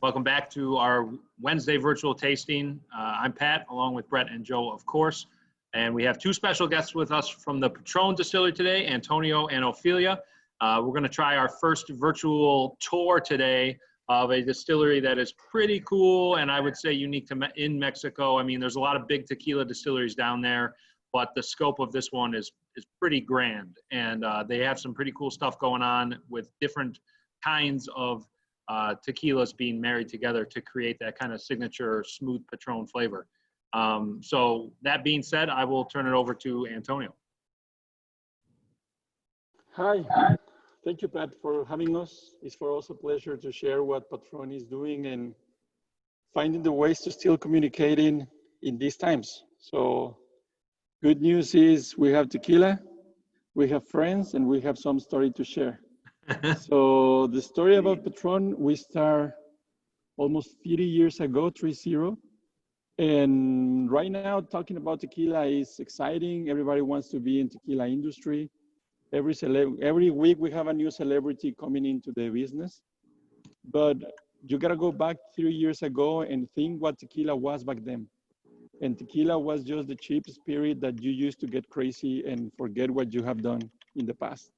Welcome back to our Wednesday virtual tasting. I'm Pat, along with Brett and Joe, of course. And we have two special guests with us from the Patrón Distillery today, Antonio and Ofelia. We're going to try our first virtual tour today of a distillery that is pretty cool and I would say unique to in Mexico. I mean, there's a lot of big tequila distilleries down there, but the scope of this one is pretty grand. And they have some pretty cool stuff going on with different kinds of tequilas being married together to create that kind of signature smooth Patrón flavor. So that being said, I will turn it over to Antonio. Hi, thank you, Pat, for having us. It's for us a pleasure to share what Patrón is doing and finding the ways to still communicating in these times. So good news is we have tequila, we have friends, and we have some story to share. So the story about Patrón, we start almost 30 years ago, 30. And right now talking about tequila is exciting. Everybody wants to be in tequila industry. Every week we have a new celebrity coming into the business. But you gotta go back 3 years ago and think what tequila was back then. And tequila was just the cheap spirit that you used to get crazy and forget what you have done in the past.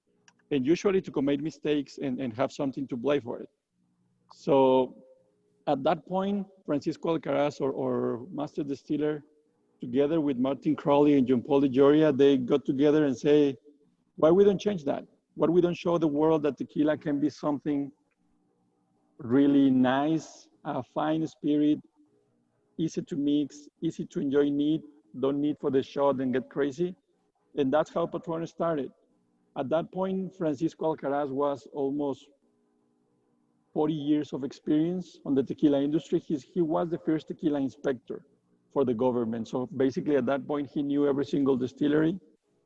And usually to commit mistakes and have something to blame for it. So at that point, Francisco Alcaraz, or Master Distiller, together with Martin Crowley and John Paul DeJoria, they got together and say, why we don't change that? Why we don't show the world that tequila can be something really nice, a fine spirit, easy to mix, easy to enjoy neat, don't need for the shot and get crazy. And that's how Patrón started. At that point, Francisco Alcaraz was almost 40 years of experience on the tequila industry. He was the first tequila inspector for the government. So basically at that point, he knew every single distillery.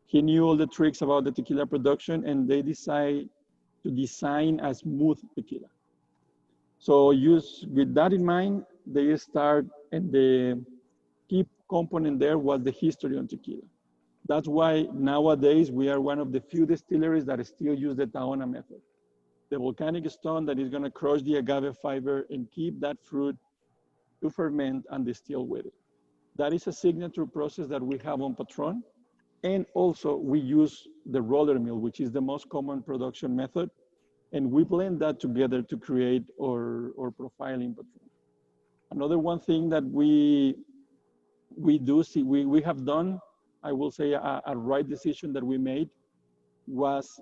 He knew all the tricks about the tequila production, and they decided to design a smooth tequila. So with that in mind, they start, and the key component there was the history on tequila. That's why nowadays we are one of the few distilleries that still use the Tahona method. The volcanic stone that is gonna crush the agave fiber and keep that fruit to ferment and distill with it. That is a signature process that we have on Patrón. And also we use the roller mill, which is the most common production method. And we blend that together to create our profiling Patrón. Another one thing that we do see, we have done, I will say a right decision that we made was,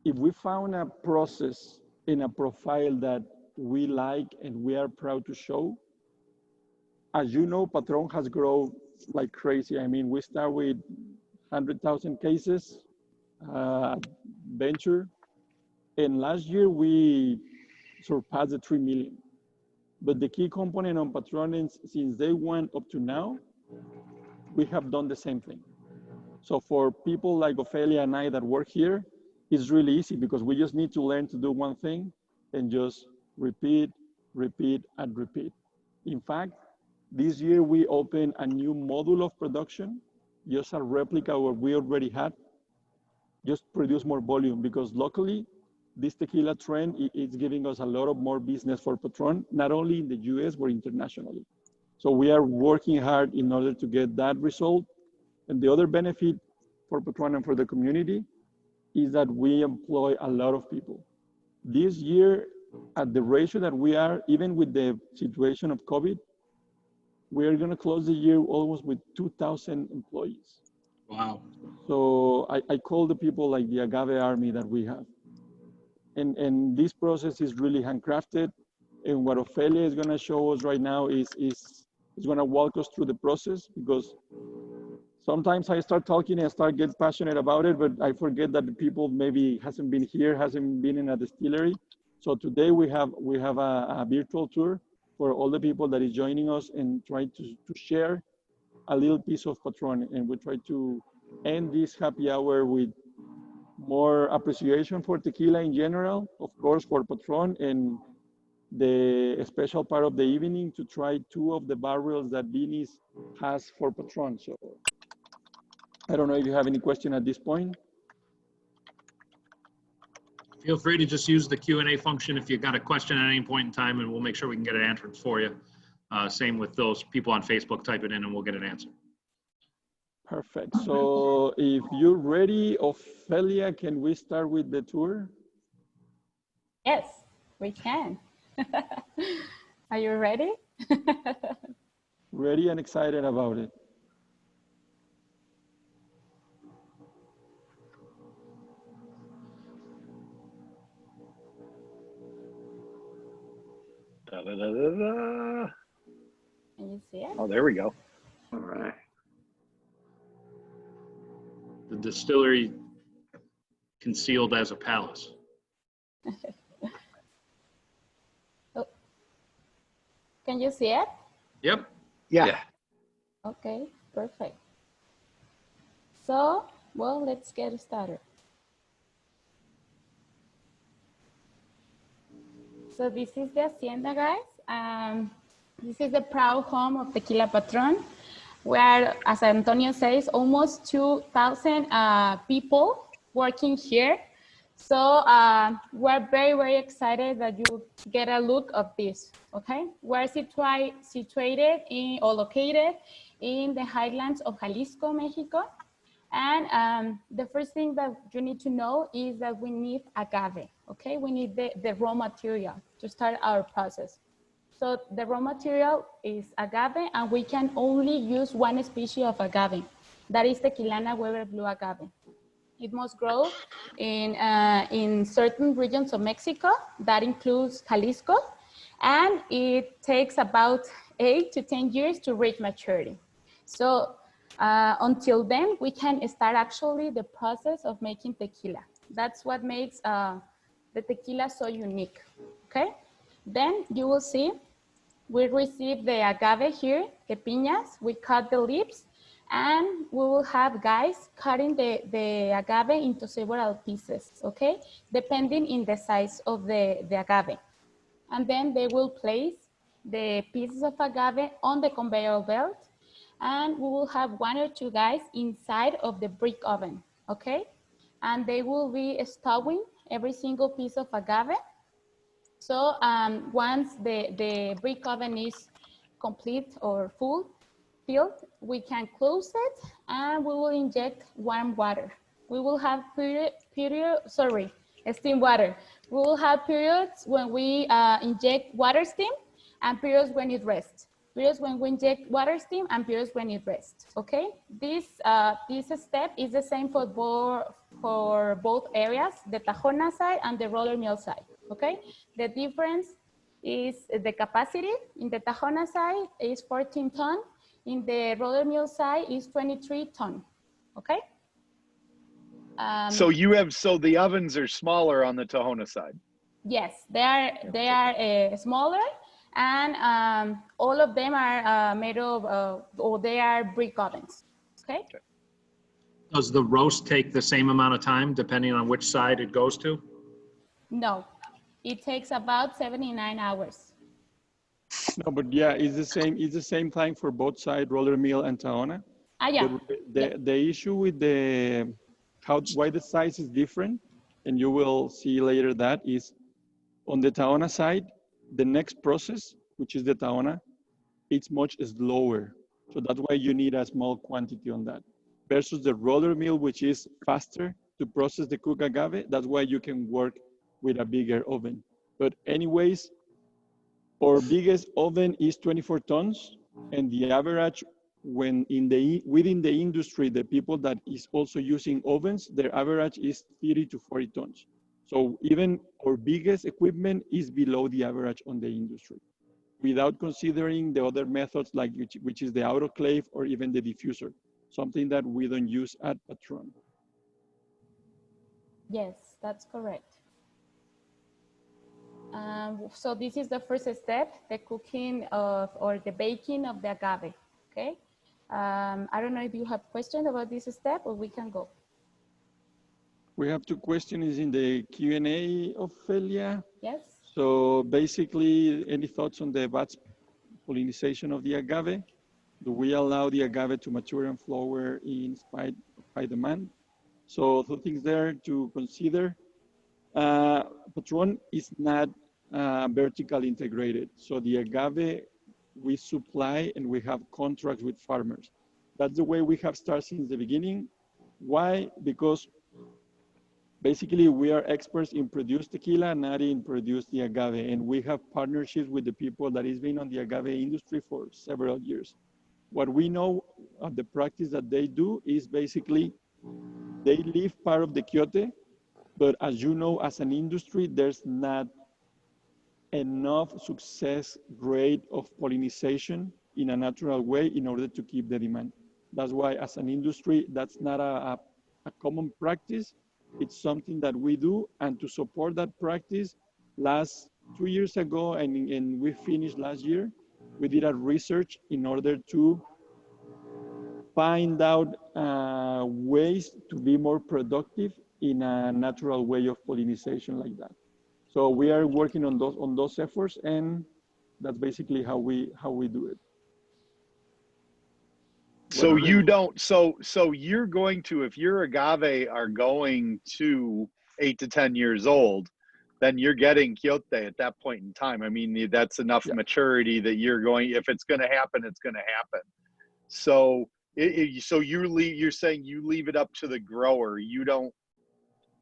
if we found a process in a profile that we like and we are proud to show, as you know, Patrón has grown like crazy. I mean, we start with 100,000 cases venture, and last year we surpassed the 3 million. But the key component on Patrón is, since day one up to now, we have done the same thing. So for people like Ofelia and I that work here, it's really easy because we just need to learn to do one thing and just repeat, repeat, and repeat. In fact, this year we opened a new module of production, just a replica of what we already had, just produce more volume, because luckily this tequila trend is giving us a lot of more business for Patrón, not only in the US, but internationally. So we are working hard in order to get that result. And the other benefit for Patrón and for the community is that we employ a lot of people. This year, at the ratio that we are, even with the situation of COVID, we are gonna close the year almost with 2,000 employees. Wow. So I call the people like the Agave army that we have. And this process is really handcrafted. And what Ofelia is gonna show us right now is gonna walk us through the process, because sometimes I start talking and I start getting passionate about it, but I forget that the people maybe hasn't been here, hasn't been in a distillery. So today we have a virtual tour for all the people that is joining us and try to share a little piece of Patrón. And we try to end this happy hour with more appreciation for tequila in general, of course, for Patrón, and the special part of the evening to try 2 of the barrels that Vinis has for Patrón. So I don't know if you have any question at this point. Feel free to just use the Q&A function if you've got a question at any point in time, and we'll make sure we can get it answered for you. Same with those people on Facebook, type it in and we'll get it answered. Perfect. So if you're ready, Ofelia, can we start with the tour? Yes, we can. Are you ready? Ready and excited about it. Da, da, da, da, da. Can you see it? Oh, there we go. All right. The distillery concealed as a palace. Oh. Can you see it? Yep. Yeah. Okay, perfect. So, well, let's get started. So this is the hacienda, guys. This is the proud home of Tequila Patrón, where, as Antonio says, almost 2,000 people working here. So we're very, very excited that you get a look of this, okay? We're situated in, or located in the highlands of Jalisco, Mexico. And the first thing that you need to know is that we need agave, okay? We need the raw material to start our process. So the raw material is agave, and we can only use one species of agave. That is Tequilana Weber Blue Agave. It must grow in certain regions of Mexico. That includes Jalisco. And it takes about 8 to 10 years to reach maturity. So until then, we can start actually the process of making tequila. That's what makes the tequila so unique, okay? Then you will see we receive the agave here, the piñas. We cut the leaves, and we will have guys cutting the agave into several pieces, okay? Depending in the size of the agave. And then they will place the pieces of agave on the conveyor belt, and we will have 1 or 2 guys inside of the brick oven, okay? And they will be stowing every single piece of agave. So once the brick oven is complete or filled, we can close it, and we will inject warm water. We will have steam water. We will have periods when we inject water steam, and periods when it rests. Periods when we inject water steam, and periods when it rests, okay? This step is the same for both areas, the Tahona side and the roller mill side, okay? The difference is the capacity. In the Tahona side is 14 ton. In the roller mill side is 23 ton, okay? So the ovens are smaller on the Tahona side. Yes, they are smaller, and all of them are made of, or they are brick ovens, okay? Does the roast take the same amount of time depending on which side it goes to? No, it takes about 79 hours. No, but yeah, it's the same time for both sides, roller mill and Tahona. Yeah. The issue with why the size is different, and you will see later, that is on the Tahona side, the next process, which is the Tahona, it's much slower. So that's why you need a small quantity on that. Versus the roller mill, which is faster to process the cooked agave. That's why you can work with a bigger oven. But anyways, our biggest oven is 24 tons, and the average within the industry, the people that is also using ovens, their average is 30 to 40 tons. So even our biggest equipment is below the average on the industry, without considering the other methods, like which is the autoclave or even the diffuser, something that we don't use at Patron. Yes, that's correct. So this is the first step, the cooking or the baking of the agave, okay? I don't know if you have questions about this step, or we can go. We have 2 questions in the Q&A, Ofelia. Yes. So basically, any thoughts on the batch pollination of the agave? Do we allow the agave to mature and flower in spite of high demand? So 2 things there to consider. Patron is not vertical integrated. So the agave we supply and we have contracts with farmers. That's the way we have started since the beginning. Why? Because basically we are experts in produce tequila, not in produce the agave. And we have partnerships with the people that has been on the agave industry for several years. What we know of the practice that they do is basically they leave part of the quiote, but as you know, as an industry, there's not enough success rate of pollination in a natural way in order to keep the demand. That's why as an industry, that's not a common practice. It's something that we do, and to support that practice, last 2 years ago, and we finished last year, we did a research in order to find out ways to be more productive in a natural way of pollination like that. So we are working on those efforts, and that's basically how we do it. So you don't, so you're going to, if your agave are going to 8 to 10 years old, then you're getting quiote at that point in time. I mean, that's enough maturity that you're going, if it's going to happen, it's going to happen. So, so you're saying you leave it up to the grower. You don't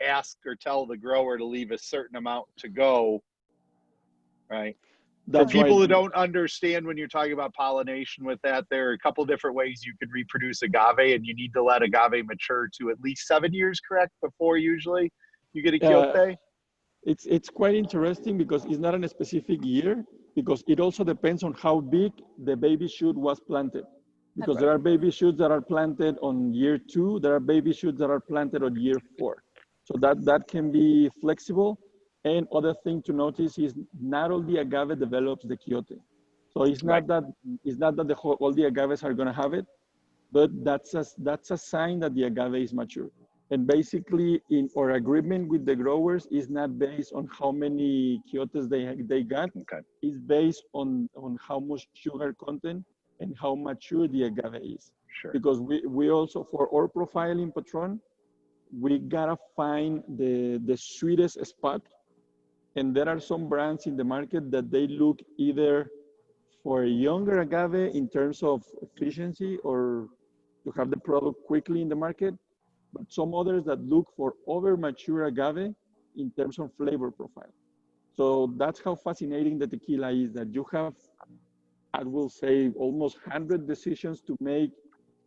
ask or tell the grower to leave a certain amount to go, right? That's For people right. who don't understand, when you're talking about pollination with that, there are a couple different ways you can reproduce agave, and you need to let agave mature to at least 7 years, correct? Before usually you get a quiote? It's quite interesting because it's not in a specific year, because it also depends on how big the baby shoot was planted. Because there are baby shoots that are planted on year 2, there are baby shoots that are planted on year 4. So that can be flexible. And other thing to notice is not all the agave develops the quiote. So it's not that all the agaves are going to have it, but that's a sign that the agave is mature. And basically, in our agreement with the growers is not based on how many quiotes they got. It's based on how much sugar content and how mature the agave is. Sure. Because we also, for our profile in Patron, we gotta find the sweetest spot. And there are some brands in the market that they look either for a younger agave in terms of efficiency or to have the product quickly in the market, but some others that look for over mature agave in terms of flavor profile. So that's how fascinating the tequila is, that you have, I will say, almost 100 decisions to make,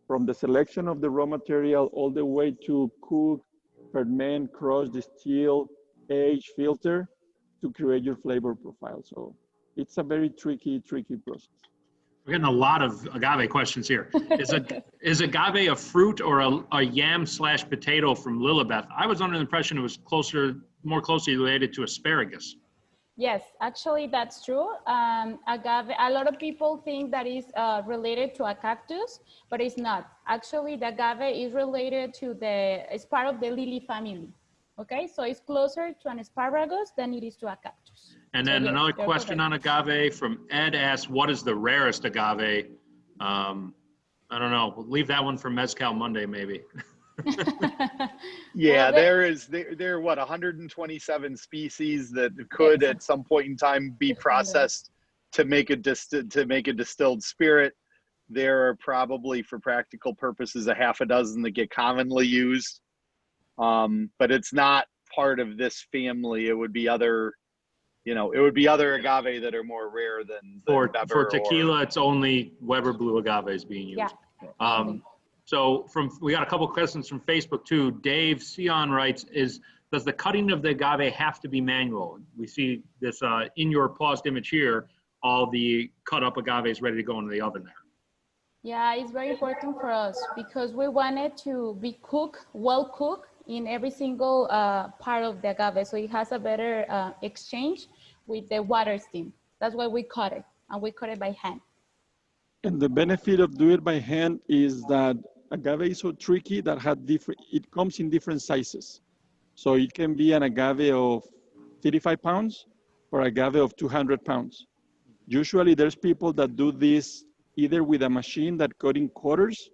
from the selection of the raw material all the way to cook, ferment, crush, distill, age, filter, to create your flavor profile. So it's a very tricky process. We're getting a lot of agave questions here. Is agave a fruit or a yam/potato from Lilibeth? I was under the impression it was more closely related to asparagus. Yes, actually that's true. Agave, a lot of people think that is related to a cactus, but it's not. Actually, the agave is related to it's part of the lily family. Okay, so it's closer to an asparagus than it is to a cactus. And then another question on agave from Ed asks, what is the rarest agave? I don't know, we'll leave that one for Mezcal Monday, maybe. Yeah, there are what, 127 species that could at some point in time be processed to make a distilled spirit. There are probably, for practical purposes, a half a dozen that get commonly used. But it's not part of this family. It would be other, agave that are more rare than for tequila. It's only Weber Blue agaves being used. Yeah. So we got a couple questions from Facebook too. Dave Sion writes, does the cutting of the agave have to be manual? We see this in your paused image here, all the cut up agaves ready to go into the oven there. Yeah, it's very important for us because we want it to be well cooked in every single part of the agave. So it has a better exchange with the water steam. That's why we cut it, and we cut it by hand. And the benefit of doing it by hand is that agave is so tricky that it comes in different sizes. So it can be an agave of 35 pounds or agave of 200 pounds. Usually there's people that do this either with a machine that cut in quarters,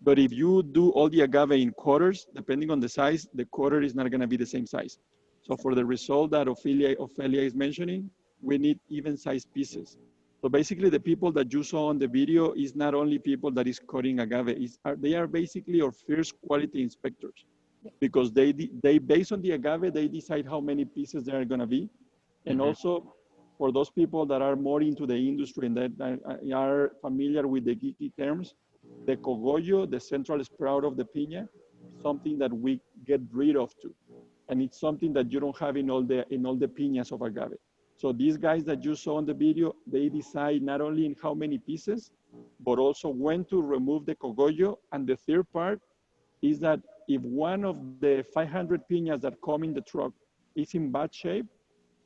but if you do all the agave in quarters, depending on the size, the quarter is not gonna be the same size. So for the result that Ofelia is mentioning, we need even size pieces. So basically the people that you saw on the video is not only people that is cutting agave, they are basically our first quality inspectors, because they based on the agave, they decide how many pieces there are gonna be. And also for those people that are more into the industry and that are familiar with the geeky terms, the cogollo, the central sprout of the piña, something that we get rid of too. And it's something that you don't have in all the piñas of agave. So these guys that you saw on the video, they decide not only in how many pieces, but also when to remove the cogollo. And the third part is that if one of the 500 piñas that come in the truck is in bad shape,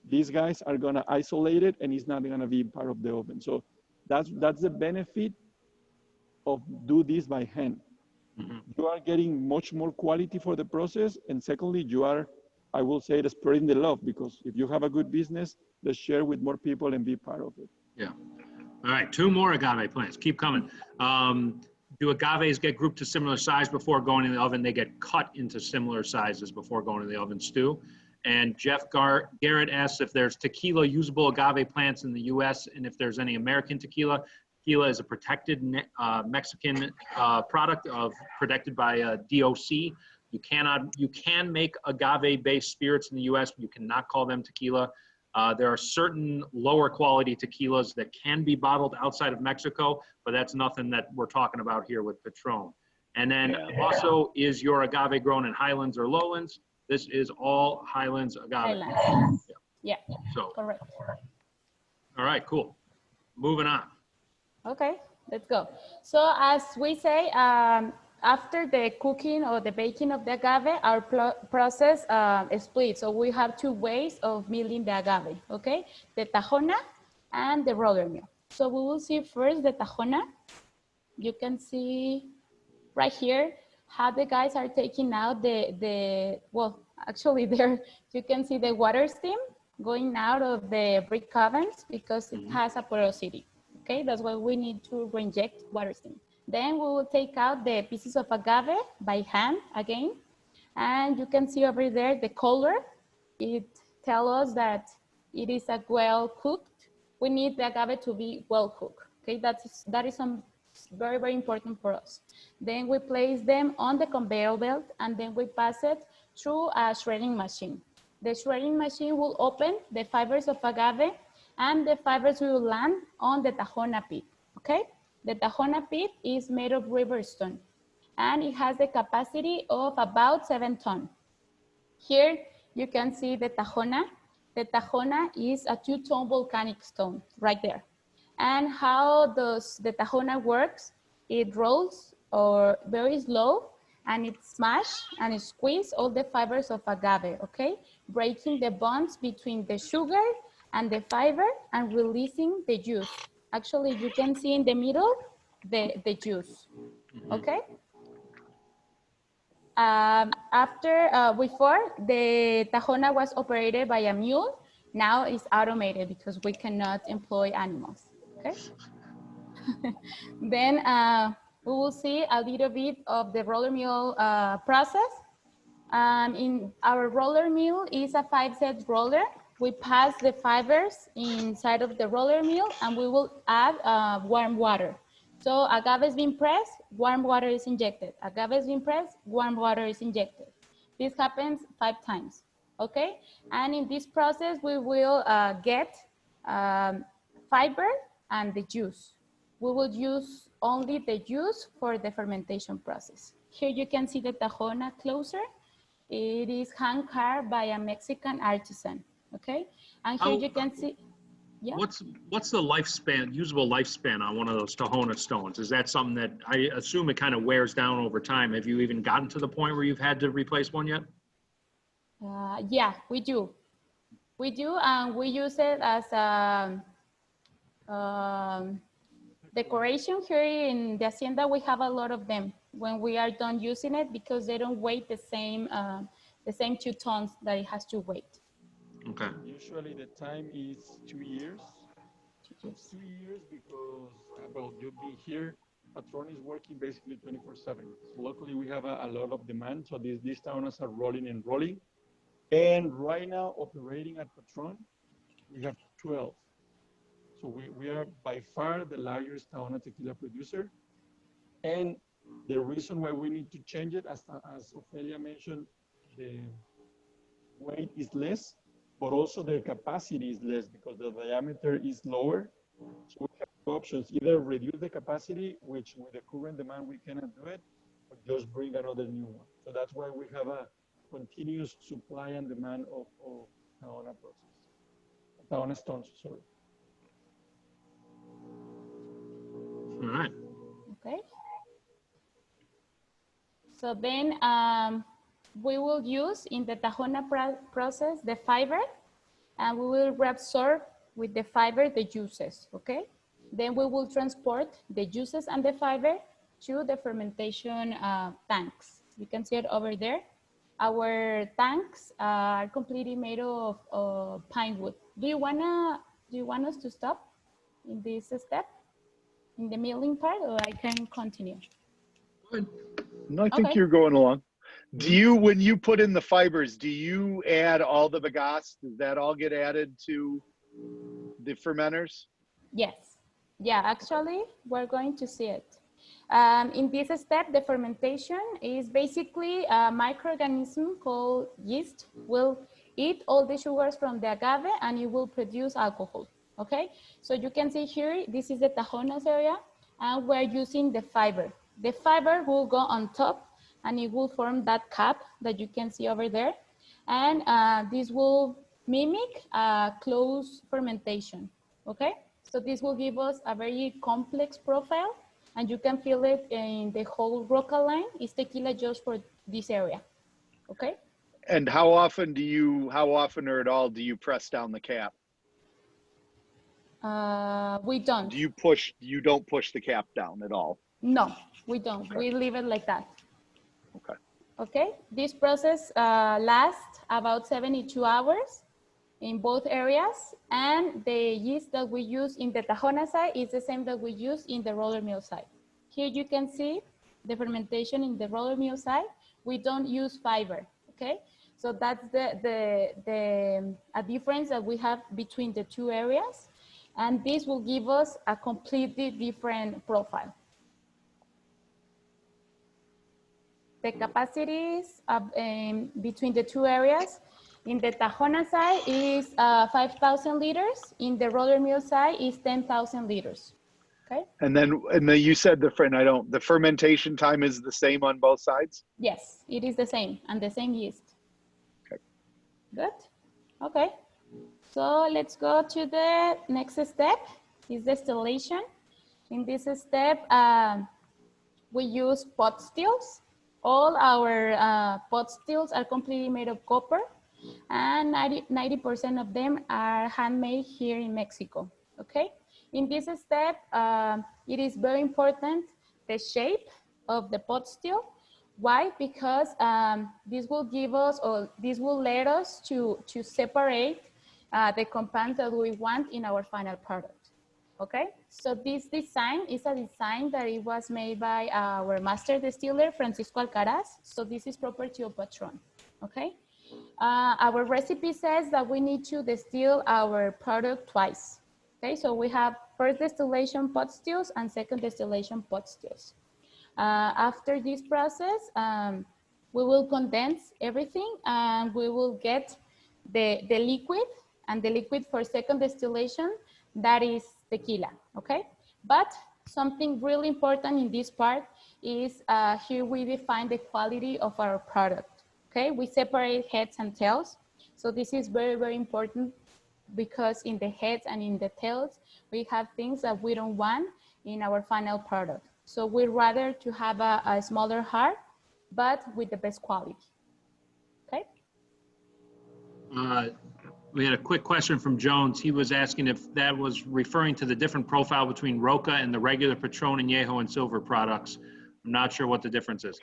these guys are gonna isolate it and it's not gonna be part of the oven. So that's the benefit of do this by hand. You are getting much more quality for the process. And secondly, you are, I will say, spreading the love, because if you have a good business, let's share with more people and be part of it. Yeah. All right, 2 more agave plants. Keep coming. Do agaves get grouped to similar size before going in the oven? They get cut into similar sizes before going in the oven, Stu. And Jeff Garrett asks if there's tequila usable agave plants in the U.S. and if there's any American tequila. Tequila is a protected Mexican product protected by DOC. You can make agave-based spirits in the U.S., but you cannot call them tequila. There are certain lower quality tequilas that can be bottled outside of Mexico, but that's nothing that we're talking about here with Patron. And then also, is your agave grown in highlands or lowlands? This is all highlands agave. Highlands. Yeah, So, correct. all right, cool. Moving on. Okay, let's go. So as we say, after the cooking or the baking of the agave, our process is split. So we have 2 ways of milling the agave, okay? The tajona and the roller mill. So we will see first the tajona. You can see right here how the guys are taking out well, actually there, you can see the water steam going out of the brick ovens because it has a porosity. Okay, that's why we need to reinject water steam. Then we will take out the pieces of agave by hand again. And you can see over there the color. It tells us that it is a well cooked. We need the agave to be well cooked. Okay, that is some very, very important for us. Then we place them on the conveyor belt and then we pass it through a shredding machine. The shredding machine will open the fibers of agave and the fibers will land on the tajona pit, okay? The tajona pit is made of river stone and it has the capacity of about 7 tons. Here you can see the tajona. The tajona is a 2-ton volcanic stone right there. And how does the tajona works? It rolls or very slow and it smash and it squeeze all the fibers of agave, okay? Breaking the bonds between the sugar and the fiber and releasing the juice. Actually, you can see in the middle, the juice, okay? Before, the tajona was operated by a mule. Now it's automated because we cannot employ animals, okay? Then we will see a little bit of the roller mill process. In our roller mill is a 5-set roller. We pass the fibers inside of the roller mill and we will add warm water. So agave is being pressed, warm water is injected. Agave is being pressed, warm water is injected. This happens 5 times, okay? And in this process, we will get fiber and the juice. We will use only the juice for the fermentation process. Here you can see the tajona closer. It is hand carved by a Mexican artisan, okay? And here you can see, yeah. What's the lifespan, usable lifespan on one of those tajona stones? Is that something that I assume it kind of wears down over time? Have you even gotten to the point where you've had to replace one yet? Yeah, we do. We do, and we use it as a decoration here in the hacienda. We have a lot of them when we are done using it because they don't weigh the same 2 tons that it has to weigh. Okay. Usually the time is 2 years. 2 years because, well, you'll be here. Patron is working basically 24/7. So luckily we have a lot of demand. So these towns are rolling and rolling. And right now, operating at Patron, we have 12. So we are by far the largest Tahona tequila producer. And the reason why we need to change it, as Ofelia mentioned, the weight is less, but also the capacity is less because the diameter is lower. So we have two options: either reduce the capacity, which with the current demand we cannot do it, or just bring another new one. So that's why we have a continuous supply and demand of Tahona Tahona stones, sorry. All right. Okay. So then we will use in the Tahona process the fiber, and we will reabsorb with the fiber the juices, okay? Then we will transport the juices and the fiber to the fermentation tanks. You can see it over there. Our tanks are completely made of pine wood. Do you want us to stop in this step, in the milling part, or I can continue? Good. No, I think Okay. you're going along. Do you, when you put in the fibers, do you add all the bagasse? Does that all get added to the fermenters? Yes. Yeah, actually, we're going to see it. In this step, the fermentation is basically a microorganism called yeast will eat all the sugars from the agave and it will produce alcohol, okay? So you can see here, this is the Tajonas area, and we're using the fiber. The fiber will go on top and it will form that cap that you can see over there. And this will mimic closed fermentation, okay? So this will give us a very complex profile, and you can feel it in the whole roca line. It's tequila just for this area, okay? And how often or at all do you press down the cap? We don't. You don't push the cap down at all? No, we don't. Okay. We leave it like that. Okay. Okay, this process lasts about 72 hours in both areas, and the yeast that we use in the Tahona side is the same that we use in the roller mill side. Here you can see the fermentation in the roller mill side. We don't use fiber, okay? So that's a difference that we have between the two areas, and this will give us a completely different profile. The capacities between the two areas in the Tahona side is 5,000 liters. In the roller mill side is 10,000 liters. Okay. And then you said the fermentation time is the same on both sides? Yes, it is the same, and the same yeast. Okay. Good. Okay. So let's go to the next step, is distillation. In this step, we use pot stills. All our pot stills are completely made of copper, and 90% of them are handmade here in Mexico, okay? In this step, it is very important, the shape of the pot still. Why? Because this will give us, or this will let us to separate the compounds that we want in our final product. Okay, so this design is a design that it was made by our master distiller, Francisco Alcaraz. So this is property of Patron, okay? Our recipe says that we need to distill our product twice, okay? So we have first distillation pot stills and second distillation pot stills. After this process, we will condense everything and we will get the liquid, and the liquid for second distillation, that is tequila, okay? But something really important in this part is here we define the quality of our product, okay? We separate heads and tails. So this is very, very important because in the heads and in the tails, we have things that we don't want in our final product. So we'd rather to have a smaller heart, but with the best quality, okay? We had a quick question from Jones. He was asking if that was referring to the different profile between Roca and the regular Patron, Añejo, and Silver products. I'm not sure what the difference is.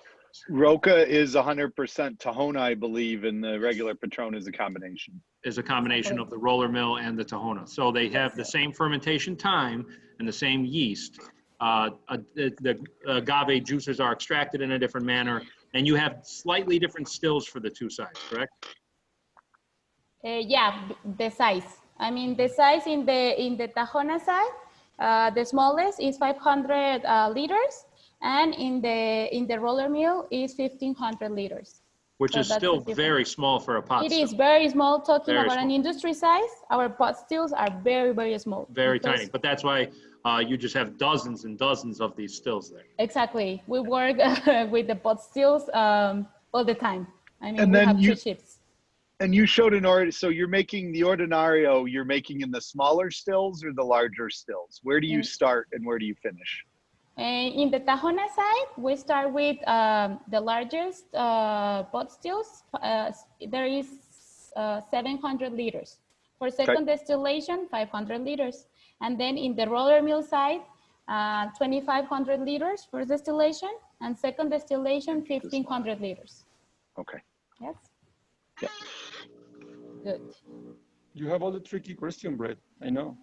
Roca is 100% Tahona, I believe, and the regular Patron is a combination. Is a combination of the roller mill and the Tahona. So they have the same fermentation time and the same yeast. The agave juices are extracted in a different manner, and you have slightly different stills for the two sides, correct? Yeah, the size. I mean, the size in the Tahona side, the smallest is 500 liters, and in the roller mill is 1,500 liters. Which So is that's still the difference. very small for a pot It still. is very small. Talking Very about an small. industry size, our pot stills are very, very small. Very because- tiny. But that's why you just have dozens and dozens of these stills there. Exactly. We work with the pot stills all the time. I mean, And we then have you- 2 shifts. And you showed an order, so you're making the Ordinario, you're making in the smaller stills or the larger stills? Where do you start and where do you finish? In the Tahona side, we start with the largest pot stills. There is 700 liters. For second distillation, 500 liters. And then in the roller mill side, 2,500 liters for distillation, and second distillation, 1,500 liters. Okay. Yes? Yeah. Good. You have all the tricky question, Brett. I know.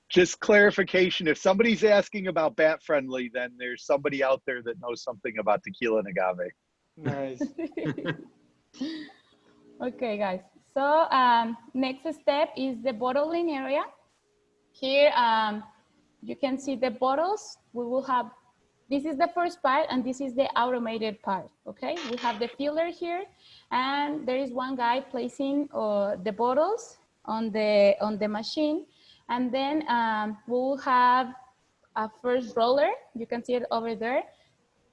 Just clarification, if somebody's asking about bat friendly, then there's somebody out there that knows something about tequila and agave. Nice. Okay, guys. So next step is the bottling area. Here, you can see the bottles. We will have, this is the first part, and this is the automated part, okay? We have the filler here, and there is one guy placing the bottles on the machine. And then we will have a first roller. You can see it over there.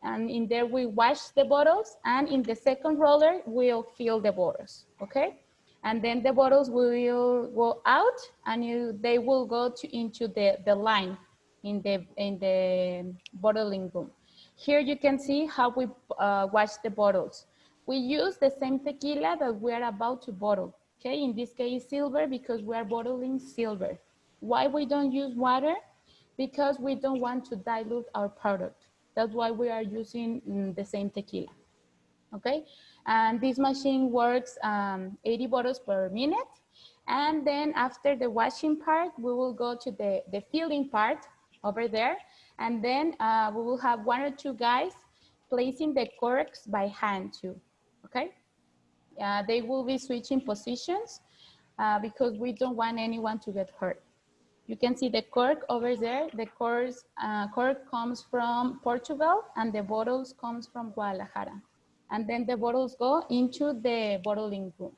And in there, we wash the bottles. And in the second roller, we'll fill the bottles, okay? And then the bottles will go out, and they will go into the line in the bottling room. Here you can see how we wash the bottles. We use the same tequila that we are about to bottle, okay? In this case, silver, because we are bottling silver. Why we don't use water? Because we don't want to dilute our product. That's why we are using the same tequila, okay? And this machine works 80 bottles per minute. And then after the washing part, we will go to the filling part over there. And then we will have 1 or 2 guys placing the corks by hand too, okay? They will be switching positions because we don't want anyone to get hurt. You can see the cork over there. The cork comes from Portugal, and the bottles comes from Guadalajara. And then the bottles go into the bottling room.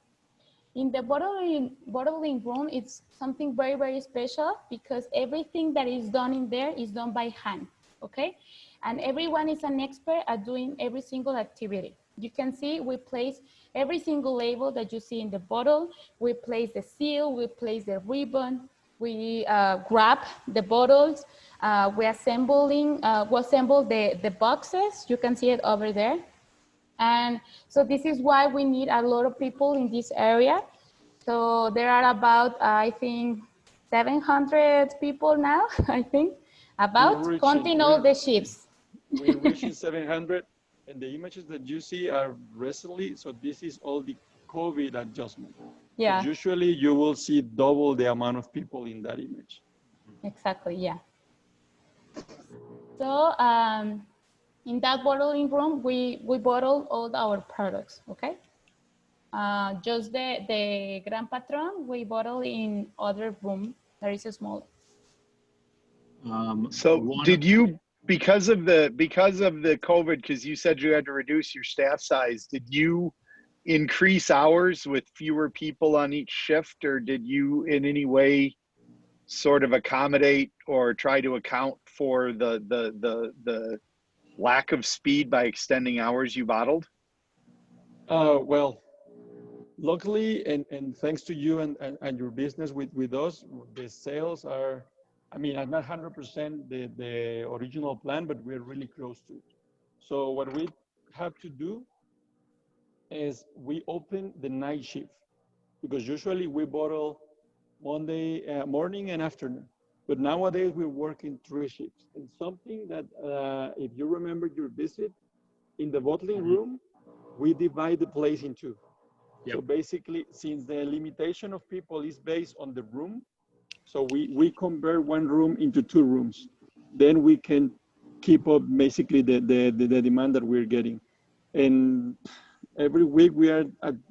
In the bottling room, it's something very, very special because everything that is done in there is done by hand, okay? And everyone is an expert at doing every single activity. You can see we place every single label that you see in the bottle. We place the seal, we place the ribbon, we grab the bottles, we assemble the boxes. You can see it over there. And so this is why we need a lot of people in this area. So there are about, I think, 700 people now, I think, about counting all the ships. We're reaching 700, and the images that you see are recently, so this is all the COVID adjustment. Yeah. So usually you will see double the amount of people in that image. Exactly, yeah. So in that bottling room, we bottle all our products, okay? Just the Gran Patron, we bottle in other room. There is a small. So did you, because of the COVID, because you said you had to reduce your staff size, did you increase hours with fewer people on each shift, or did you in any way sort of accommodate or try to account for the lack of speed by extending hours you bottled? Well, luckily, and thanks to you and your business with us, the sales are, I mean, I'm not 100% the original plan, but we're really close to it. So what we have to do is we open the night shift, because usually we bottle Monday morning and afternoon. But nowadays we're working 3 shifts. And something that, if you remember your visit, in the bottling room, we divide the place in 2. Yep. So basically, since the limitation of people is based on the room, so we convert 1 room into 2 rooms. Then we can keep up basically the demand that we're getting. And Every week we are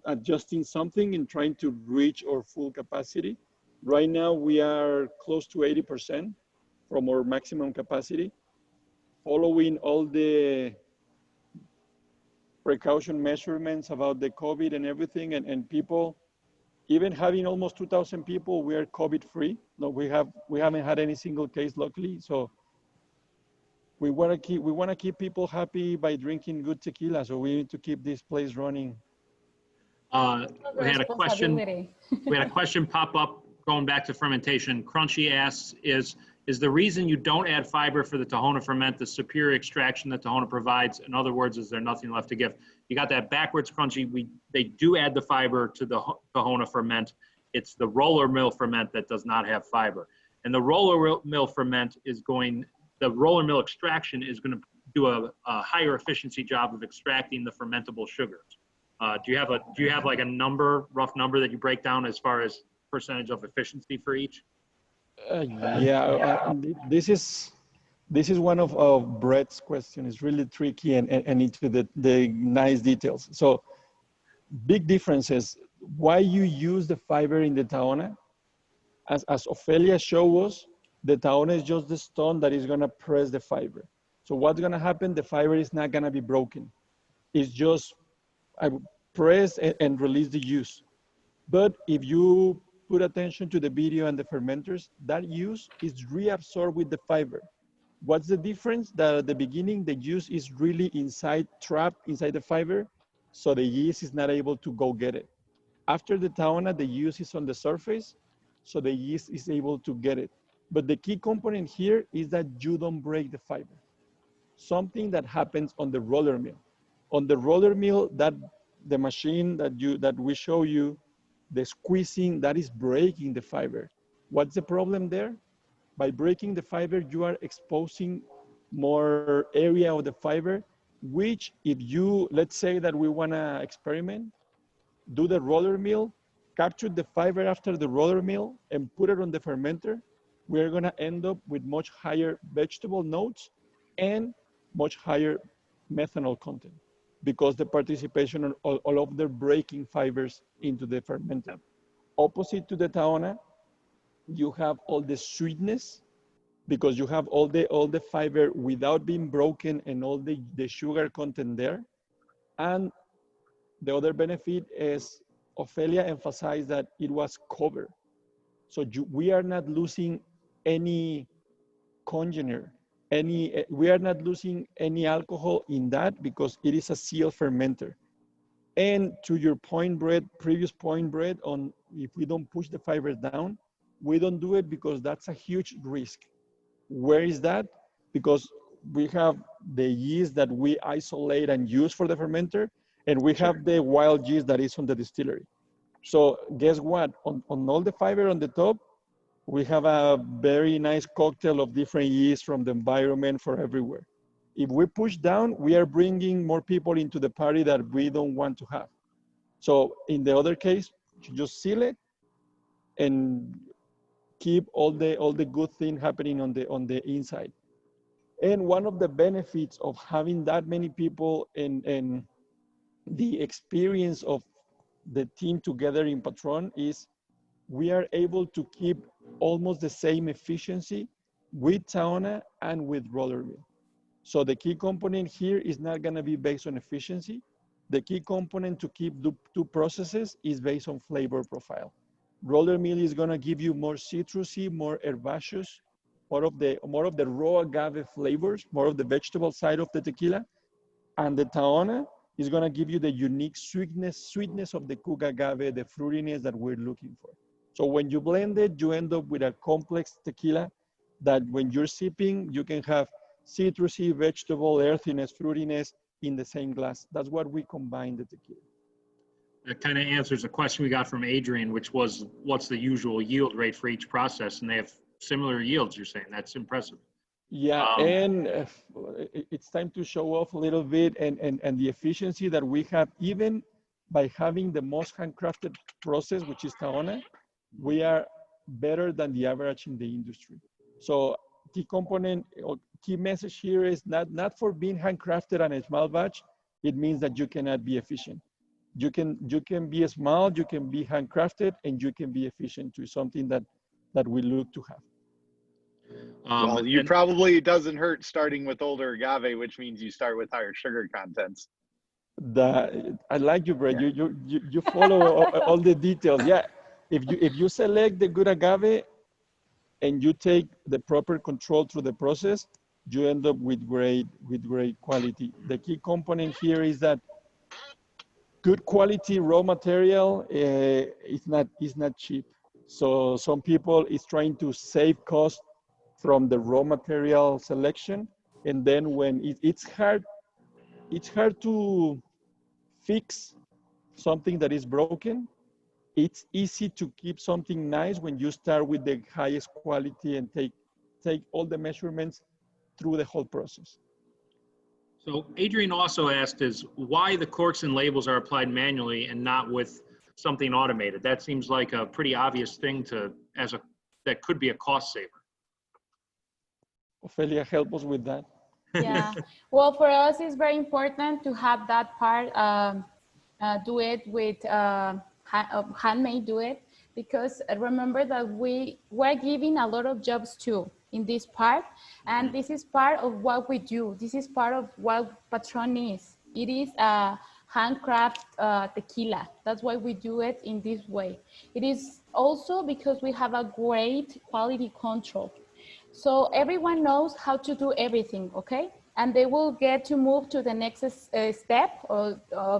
adjusting something and trying to reach our full capacity. Right now we are close to 80% from our maximum capacity, following all the precaution measurements about the COVID and everything, and people, even having almost 2,000 people, we are COVID free. No, we haven't had any single case, luckily. So we want to keep people happy by drinking good tequila. So we need to keep this place running. We had a question. Responsibility. We had a question pop up going back to fermentation. Crunchy asks, is the reason you don't add fiber for the Tahona ferment the superior extraction that Tahona provides? In other words, is there nothing left to give? You got that backwards, Crunchy. They do add the fiber to the Tahona ferment. It's the roller mill ferment that does not have fiber. And the roller mill ferment is the roller mill extraction is going to do a higher efficiency job of extracting the fermentable sugars. Do you have like a rough number that you break down as far as percentage of efficiency for each? This is one of Brett's question. It's really tricky and into the nice details. So big differences. Why you use the fiber in the Tahona? As Ofelia showed us, the Tahona is just the stone that is gonna press the fiber. So what's gonna happen? The fiber is not gonna be broken. It's just I press and release the juice. But if you put attention to the video and the fermenters, that juice is reabsorbed with the fiber. What's the difference? That at the beginning, the juice is really trapped inside the fiber, so the yeast is not able to go get it. After the Tahona, the juice is on the surface, so the yeast is able to get it. But the key component here is that you don't break the fiber. Something that happens on the roller mill. On the roller mill, the machine that we show you, the squeezing, that is breaking the fiber. What's the problem there? By breaking the fiber, you are exposing more area of the fiber, which if you, let's say that we wanna experiment, do the roller mill, capture the fiber after the roller mill and put it on the fermenter, we're gonna end up with much higher vegetable notes and much higher methanol content, because the participation on all of the breaking fibers into the fermenter. Opposite to the Tahona, you have all the sweetness, because you have all the fiber without being broken and all the sugar content there. And the other benefit is Ofelia emphasized that it was covered. So we are not losing any congener. We are not losing any alcohol in that because it is a sealed fermenter. And to your point, Brett, previous point, Brett, on if we don't push the fibers down, we don't do it because that's a huge risk. Where is that? Because we have the yeast that we isolate and use for the fermenter, and we have the wild yeast that is on the distillery. So guess what? On all the fiber on the top, we have a very nice cocktail of different yeast from the environment for everywhere. If we push down, we are bringing more people into the party that we don't want to have. So in the other case, you just seal it and keep all the good thing happening on the inside. And one of the benefits of having that many people and the experience of the team together in Patron is we are able to keep almost the same efficiency with Tahona and with roller mill. So the key component here is not gonna be based on efficiency. The key component to keep the two processes is based on flavor profile. Roller mill is gonna give you more citrusy, more herbaceous, more of the raw agave flavors, more of the vegetable side of the tequila. And the Tahona is gonna give you the unique sweetness of the cooked agave, the fruitiness that we're looking for. So when you blend it, you end up with a complex tequila that when you're sipping, you can have citrusy, vegetable, earthiness, fruitiness in the same glass. That's what we combine the tequila. That kind of answers a question we got from Adrian, which was, what's the usual yield rate for each process? And they have similar yields, you're saying. That's impressive. Yeah, and it's time to show off a little bit and the efficiency that we have, even by having the most handcrafted process, which is Tahona, we are better than the average in the industry. So key component or key message here is not for being handcrafted on a small batch, it means that you cannot be efficient. you can be small, you can be handcrafted, and you can be efficient to something that we look to have. Well, you probably, it doesn't hurt starting with older agave, which means you start with higher sugar contents. I like you, Brett. You follow all the details. Yeah, if you select the good agave and you take the proper control through the process, you end up with great quality. The key component here is that good quality raw material is not cheap. So some people is trying to save cost from the raw material selection, and then when it's hard to fix something that is broken. It's easy to keep something nice when you start with the highest quality and take all the measurements through the whole process. So Adrian also asked is why the corks and labels are applied manually and not with something automated. That seems like a pretty obvious thing that could be a cost saver. Ofelia, help us with that. Yeah, well, for us, it's very important to have that part, do it with handmade, do it, because remember that we're giving a lot of jobs too in this part, and this is part of what we do. This is part of what Patron is. It is a handcraft tequila. That's why we do it in this way. It is also because we have a great quality control. So everyone knows how to do everything, okay? And they will get to move to the next step of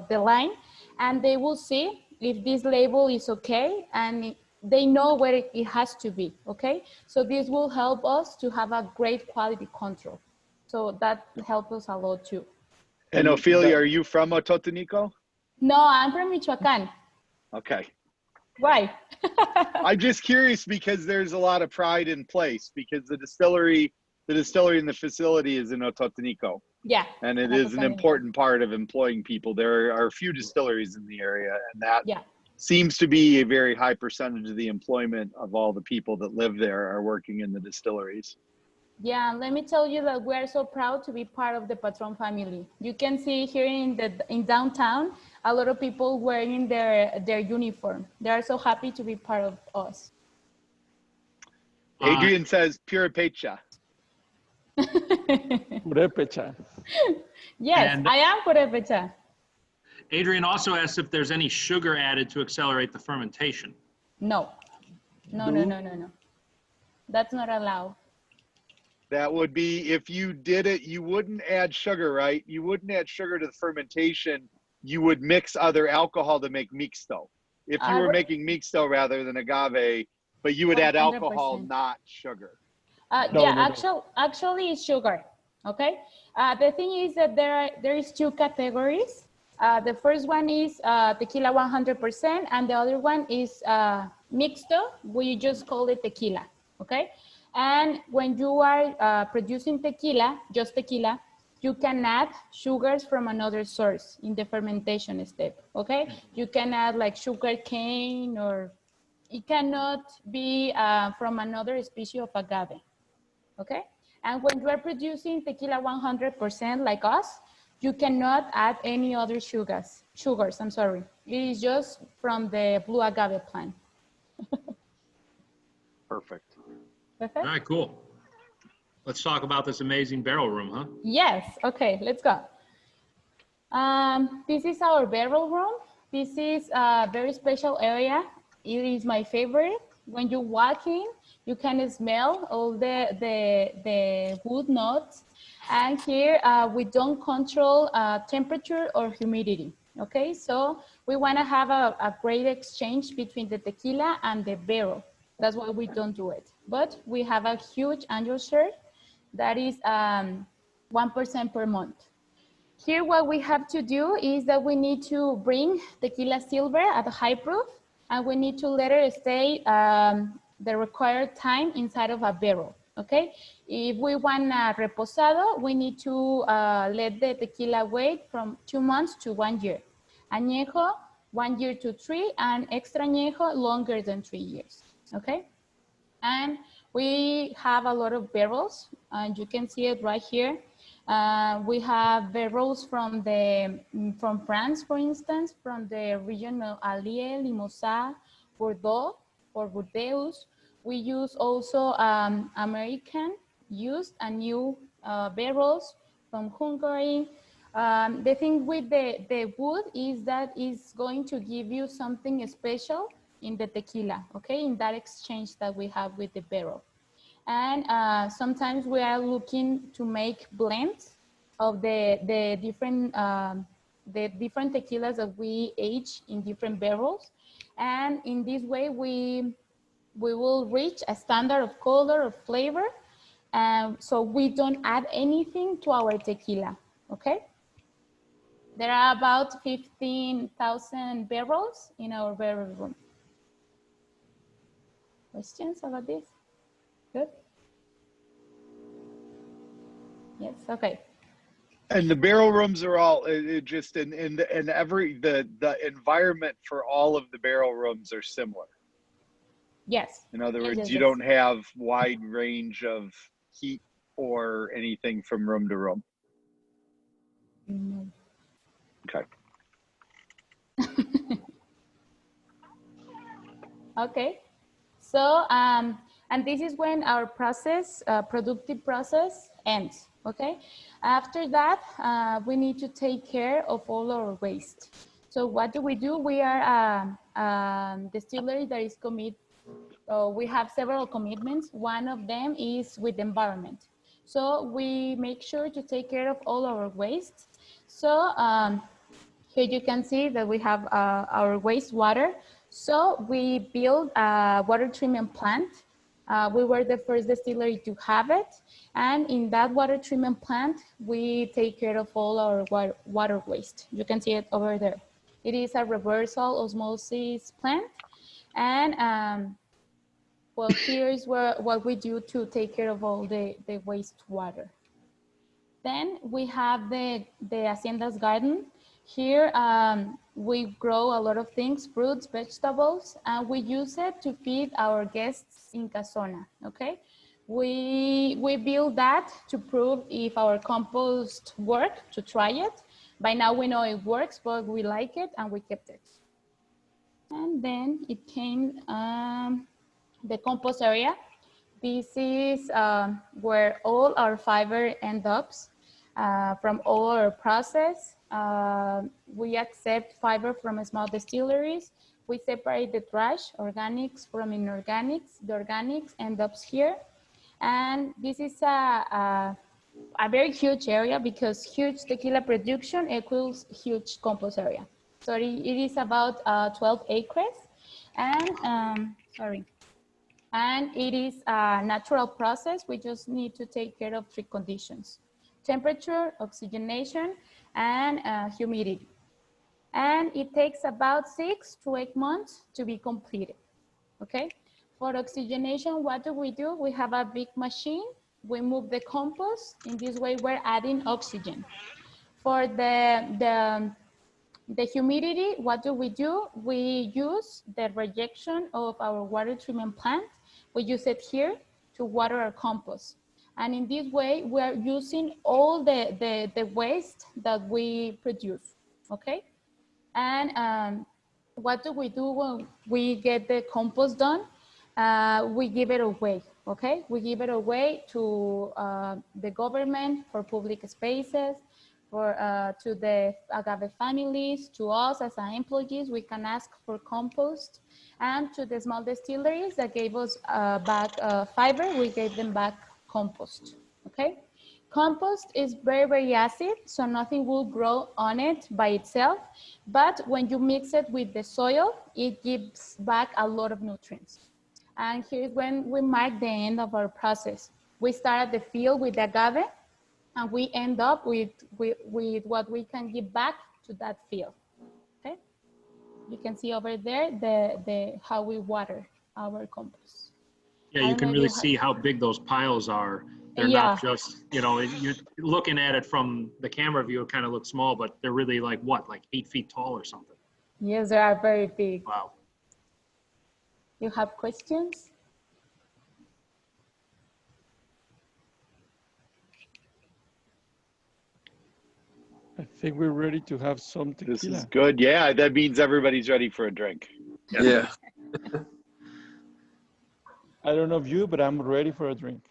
the line, and they will see if this label is okay, and they know where it has to be, okay? So this will help us to have a great quality control. So that helps us a lot too. And Ofelia, are you from Ototonico? No, I'm from Michoacan. Okay. Why? I'm just curious because there's a lot of pride in place because the distillery and the facility is in Ototonico. Yeah. And it is an important part of employing people. There are a few distilleries in the area, and that seems to be a very high percentage of the employment of all the people that live there are working in the distilleries. Yeah, let me tell you that we are so proud to be part of the Patron family. You can see here in downtown, a lot of people wearing their uniform. They are so happy to be part of us. Adrian says purepecha. Purepecha. Yes, I am purepecha. Adrian also asked if there's any sugar added to accelerate the fermentation. No. No. That's not allowed. That would be, if you did it, you wouldn't add sugar, right? You wouldn't add sugar to the fermentation. You would mix other alcohol to make mixto. If you were making mixto rather than agave, but you would add alcohol, 100%. Not sugar. Actually it's sugar, okay? The thing is that there is two categories. The first one is tequila 100%, and the other one is mixto. We just call it tequila, okay? And when you are producing tequila, just tequila, you can add sugars from another source in the fermentation step, okay? You can add like sugar cane, or it cannot be from another species of agave, okay? And when you are producing tequila 100% like us, you cannot add any other sugars, I'm sorry. It is just from the blue agave plant. Perfect. Perfect. All right, cool. Let's talk about this amazing barrel room, huh? Yes, okay, let's go. This is our barrel room. This is a very special area. It is my favorite. When you walk in, you can smell all the wood notes. And here we don't control temperature or humidity, okay? So we wanna have a great exchange between the tequila and the barrel. That's why we don't do it. But we have a huge annual share that is 1% per month. Here, what we have to do is that we need to bring tequila silver at a high proof, and we need to let it stay the required time inside of a barrel, okay? If we want a reposado, we need to let the tequila wait from 2 months to 1 year. Añejo, 1 year to 3, and extra añejo, longer than 3 years, okay? And we have a lot of barrels, and you can see it right here. We have barrels from France, for instance, from the region of Allier, Limousin, Bordeaux, or Bordeaux. We use also American used and new barrels from Hungary. The thing with the wood is that it's going to give you something special in the tequila, okay, in that exchange that we have with the barrel. And sometimes we are looking to make blends of the different tequilas that we age in different barrels. And in this way, we will reach a standard of color, of flavor. So we don't add anything to our tequila, okay? There are about 15,000 barrels in our barrel room. Questions about this? Good? Yes, okay. And the barrel rooms are all just in every the environment for all of the barrel rooms are similar. Yes. In other words, yes, you yes. don't have wide range of heat or anything from room to room. No. Okay. Okay. So, and this is when our process, productive process ends, okay? After that, we need to take care of all our waste. So what do? We are a distillery that is committed. We have several commitments. One of them is with the environment. So we make sure to take care of all our waste. So here you can see that we have our wastewater. So we built a water treatment plant. We were the first distillery to have it. And in that water treatment plant, we take care of all our water waste. You can see it over there. It is a reversal osmosis plant. And well, here is what we do to take care of all the wastewater. Then we have the Hacienda's garden. Here we grow a lot of things, fruits, vegetables, and we use it to feed our guests in Casona, okay? We build that to prove if our compost works, to try it. By now we know it works, but we like it and we kept it. And then it came the compost area. This is where all our fiber ends up from all our process. We accept fiber from small distilleries. We separate the trash, organics from inorganics. The organics end up here. And this is a very huge area because huge tequila production equals huge compost area. So it is about 12 acres. And and it is a natural process. We just need to take care of 3 conditions: temperature, oxygenation, and humidity. And it takes about 6 to 8 months to be completed, okay? For oxygenation, what do? We have a big machine. We move the compost. In this way, we're adding oxygen. For the humidity, what do? We use the rejection of our water treatment plant. We use it here to water our compost. And in this way, we are using all the waste that we produce, okay? And what do? When we get the compost done? We give it away, okay? We give it away to the government for public spaces, to the Agave families, to us as employees. We can ask for compost, and to the small distilleries that gave us back fiber, we gave them back compost, okay? Compost is very, very acid, so nothing will grow on it by itself. But when you mix it with the soil, it gives back a lot of nutrients. And here's when we mark the end of our process. We start at the field with the agave, and we end up with what we can give back to that field, okay? You can see over there how we water our compost. Yeah, you can really see how big those piles are. They're not just, you're looking at it from the camera view, it kind of looks small, but they're really like 8 feet tall or something. Yes, they are very big. Wow. You have questions? I think we're ready to have some This tequila. is good. Yeah, that means everybody's ready for a drink. Yeah. I don't know of you, but I'm ready for a drink.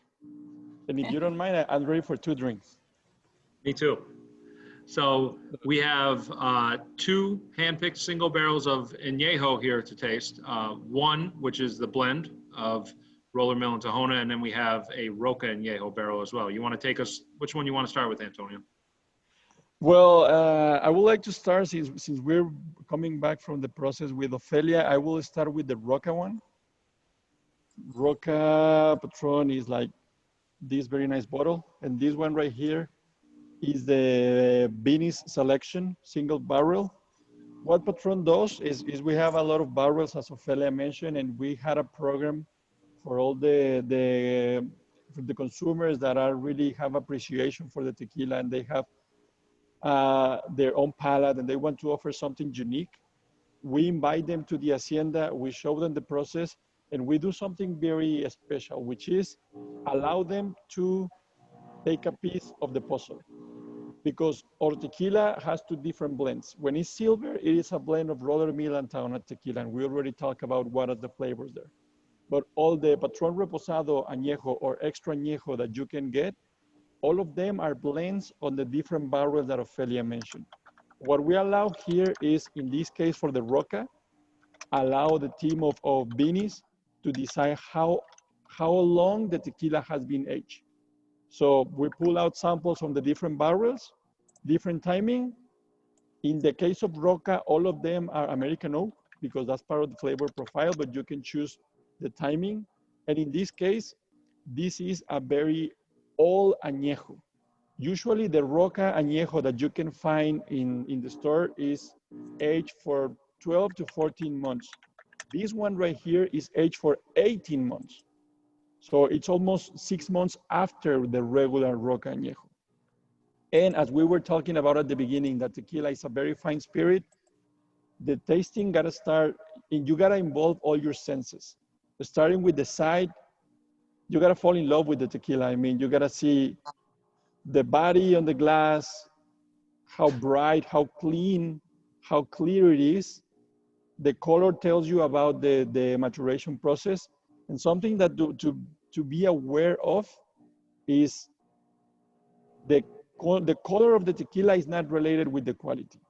And if you don't mind, I'm ready for 2 drinks. Me too. So we have 2 hand-picked single barrels of Añejo here to taste. One, which is the blend of Roller Mill and Tahona, and then we have a Roca Añejo barrel as well. You want to take us, which one you want to start with, Antonio? Well, I would like to start, since we're coming back from the process with Ofelia, I will start with the Roca one. Roca Patron is like this very nice bottle. And this one right here is the Beanies Selection single barrel. What Patron does is we have a lot of barrels, as Ofelia mentioned, and we had a program for all the consumers that are really have appreciation for the tequila, and they have their own palate and they want to offer something unique. We invite them to the hacienda, we show them the process, and we do something very special, which is allow them to take a piece of the puzzle. Because our tequila has 2 different blends. When it's silver, it is a blend of Roller Mill and Tahona tequila, and we already talked about what are the flavors there. But all the Patron Reposado Añejo or Extra Añejo that you can get, all of them are blends on the different barrels that Ofelia mentioned. What we allow here is, in this case for the Roca, allow the team of Beanies to decide how long the tequila has been aged. So we pull out samples from the different barrels, different timing. In the case of Roca, all of them are American oak because that's part of the flavor profile, but you can choose the timing. And in this case, this is a very old añejo. Usually the Roca añejo that you can find in the store is aged for 12 to 14 months. This one right here is aged for 18 months. So it's almost 6 months after the regular Roca añejo. And as we were talking about at the beginning, that tequila is a very fine spirit. The tasting gotta start, and you gotta involve all your senses. Starting with the side, you gotta fall in love with the tequila. I mean, you gotta see the body on the glass, how bright, how clean, how clear it is. The color tells you about the maturation process. And something that to be aware of is the color of the tequila is not related with the quality.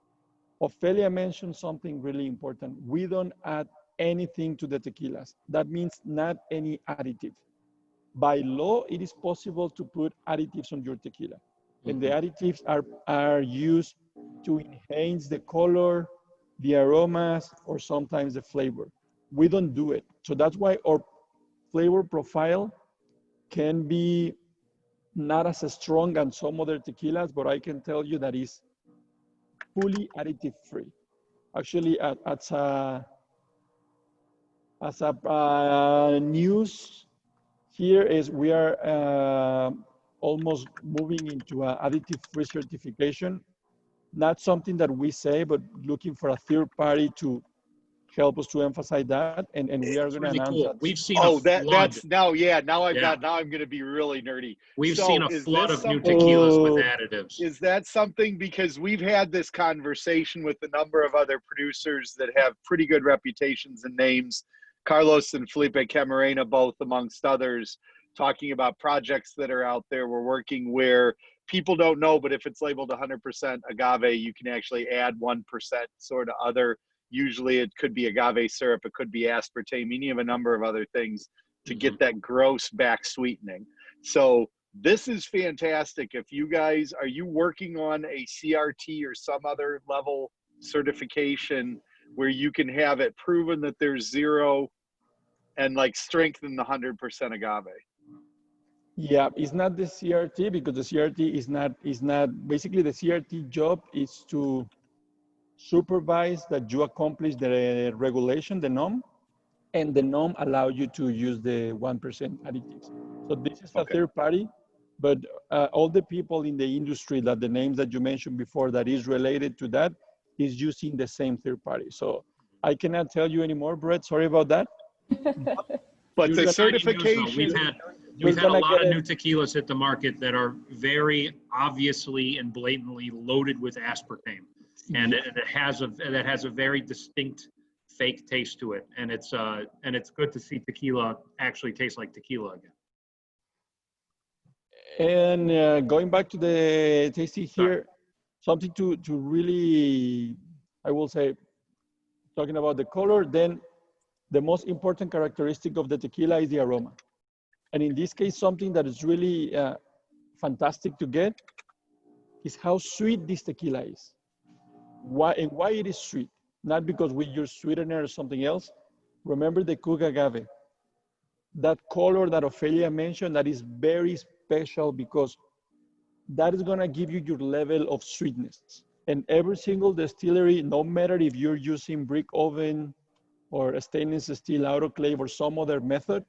Ofelia mentioned something really important. We don't add anything to the tequilas. That means not any additive. By law, it is possible to put additives on your tequila. And the additives are used to enhance the color, the aromas, or sometimes the flavor. We don't do it. So that's why our flavor profile can be not as strong as some other tequilas, but I can tell you that is fully additive free. Actually, as a news here is we are almost moving into an additive-free certification. Not something that we say, but looking for a third party to help us to emphasize that, and we are going to Really announce cool. that. We've seen a flood. That's now, yeah. Now I'm Yeah. now I'm going to be really nerdy. We've So seen a is flood this of new something- tequilas with Oh. additives. Is that something, because we've had this conversation with a number of other producers that have pretty good reputations and names, Carlos and Felipe Camarena, both amongst others, talking about projects that are out there we're working where people don't know, but if it's labeled 100% agave, you can actually add 1% sort of other. Usually it could be agave syrup, it could be aspartame, any of a number of other things to get that gross back sweetening. So this is fantastic. If you guys, are you working on a CRT or some other level certification where you can have it proven that there's zero and like strengthen the 100% agave? Yeah, it's not the CRT because the CRT is not basically the CRT job is to supervise that you accomplish the regulation, the norm, and the norm allow you to use the 1% additives. So this is a third party, but all the people in the industry that the names that you mentioned before that is related to that is using the same third party. So I cannot tell you anymore, Brett, sorry about that. But the Exciting news, though. certification, We've had a gonna lot get of it. new tequilas hit the market that are very obviously and blatantly loaded with aspartame, and that has a very distinct fake taste to it, and it's good to see tequila actually taste like tequila again. And going back to the tasting here, something to really, I will say, talking about the color, then the most important characteristic of the tequila is the aroma. And in this case, something that is really fantastic to get is how sweet this tequila is. Why it is sweet? Not because we use sweetener or something else. Remember the cooked agave. That color that Ofelia mentioned, that is very special because that is gonna give you your level of sweetness. And every single distillery, no matter if you're using brick oven or a stainless steel autoclave or some other method,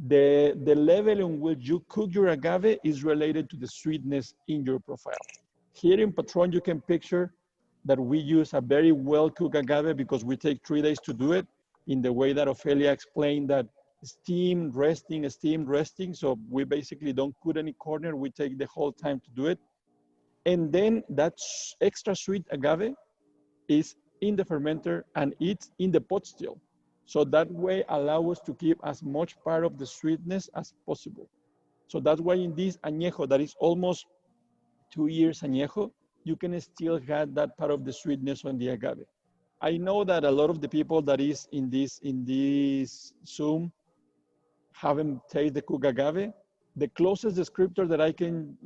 the level in which you cook your agave is related to the sweetness in your profile. Here in Patron, you can picture that we use a very well-cooked agave because we take 3 days to do it in the way that Ofelia explained, that steamed, resting. So we basically don't cut any corner. We take the whole time to do it. And then that extra sweet agave is in the fermenter and it's in the pot still. So that way allow us to keep as much part of the sweetness as possible. So that's why in this añejo that is almost 2 years añejo, you can still have that part of the sweetness on the agave. I know that a lot of the people that is in this Zoom haven't tasted the cooked agave. The closest descriptor that I can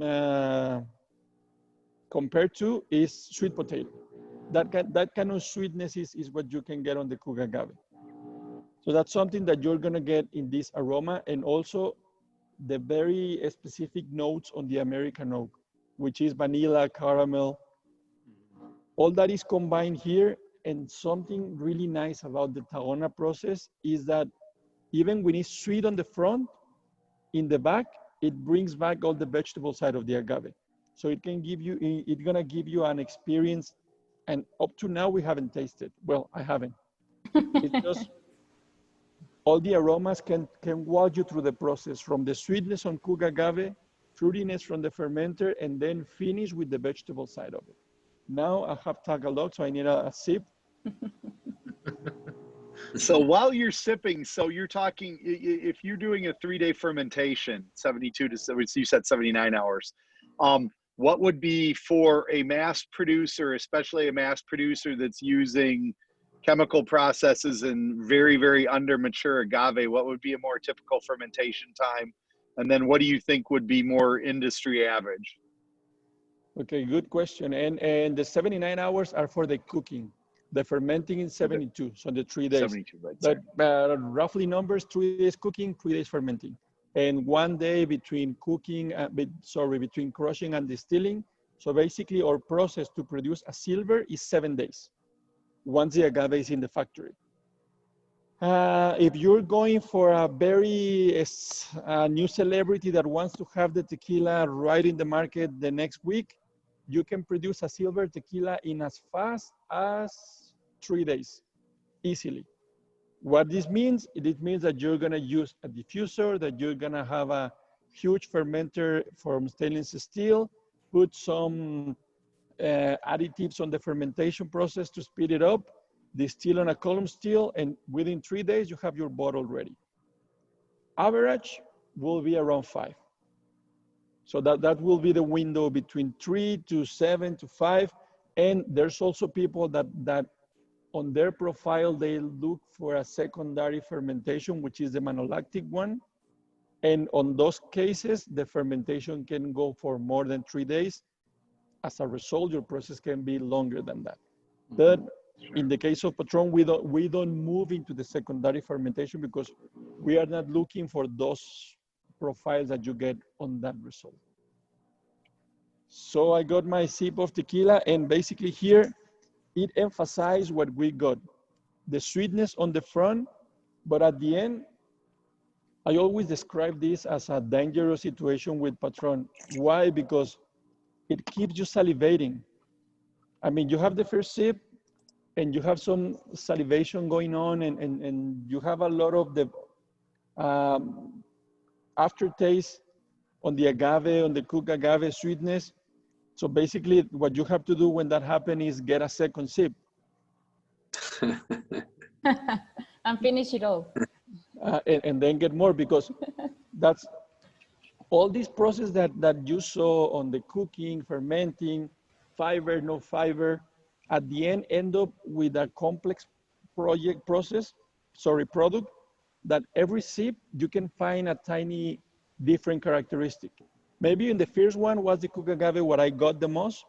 compare to is sweet potato. That kind of sweetness is what you can get on the cooked agave. So that's something that you're gonna get in this aroma, and also the very specific notes on the American oak, which is vanilla, caramel. All that is combined here, and something really nice about the Tahona process is that even when it's sweet on the front, in the back, it brings back all the vegetable side of the agave. So it can give you, it's gonna give you an experience, and up to now we haven't tasted. Well, I haven't. It's just, all the aromas can walk you through the process from the sweetness on cooked agave, fruitiness from the fermenter, and then finish with the vegetable side of it. Now I have talked a lot, so I need a sip. So while you're sipping, so you're talking, if you're doing a 3-day fermentation, 72 to, you said 79 hours, what would be for a mass producer, especially a mass producer that's using chemical processes and very, very under mature agave, what would be a more typical fermentation time? And then what do you think would be more industry average? Okay, good question. And the 79 hours are for the cooking. The fermenting is 72, so the 3 days. 72, right? But roughly numbers, 3 days cooking, 3 days fermenting. And 1 day between cooking, between crushing and distilling. So basically our process to produce a silver is 7 days, once the agave is in the factory. If you're going for a very new celebrity that wants to have the tequila right in the market the next week, you can produce a silver tequila in as fast as 3 days, easily. What this means, it means that you're gonna use a diffuser, that you're gonna have a huge fermenter from stainless steel, put some additives on the fermentation process to speed it up, distill on a column still, and within 3 days, you have your bottle ready. Average will be around 5. So that will be the window between 3 to 7 to 5. And there's also people that on their profile, they look for a secondary fermentation, which is the malolactic one. And on those cases, the fermentation can go for more than 3 days. As a result, your process can be longer than that. But in the case of Patron, we don't move into the secondary fermentation because we are not looking for those profiles that you get on that result. So I got my sip of tequila, and basically here, it emphasized what we got. The sweetness on the front, but at the end, I always describe this as a dangerous situation with Patron. Why? Because it keeps you salivating. I mean, you have the first sip, and you have some salivation going on, and you have a lot of the aftertaste on the agave, on the cooked agave sweetness. So basically what you have to do when that happens is get a second sip. And finish it all. And then get more, because that's all this process that you saw on the cooking, fermenting, fiber, no fiber, at the end up with a complex product that every sip you can find a tiny different characteristic. Maybe in the first one was the cooked agave what I got the most,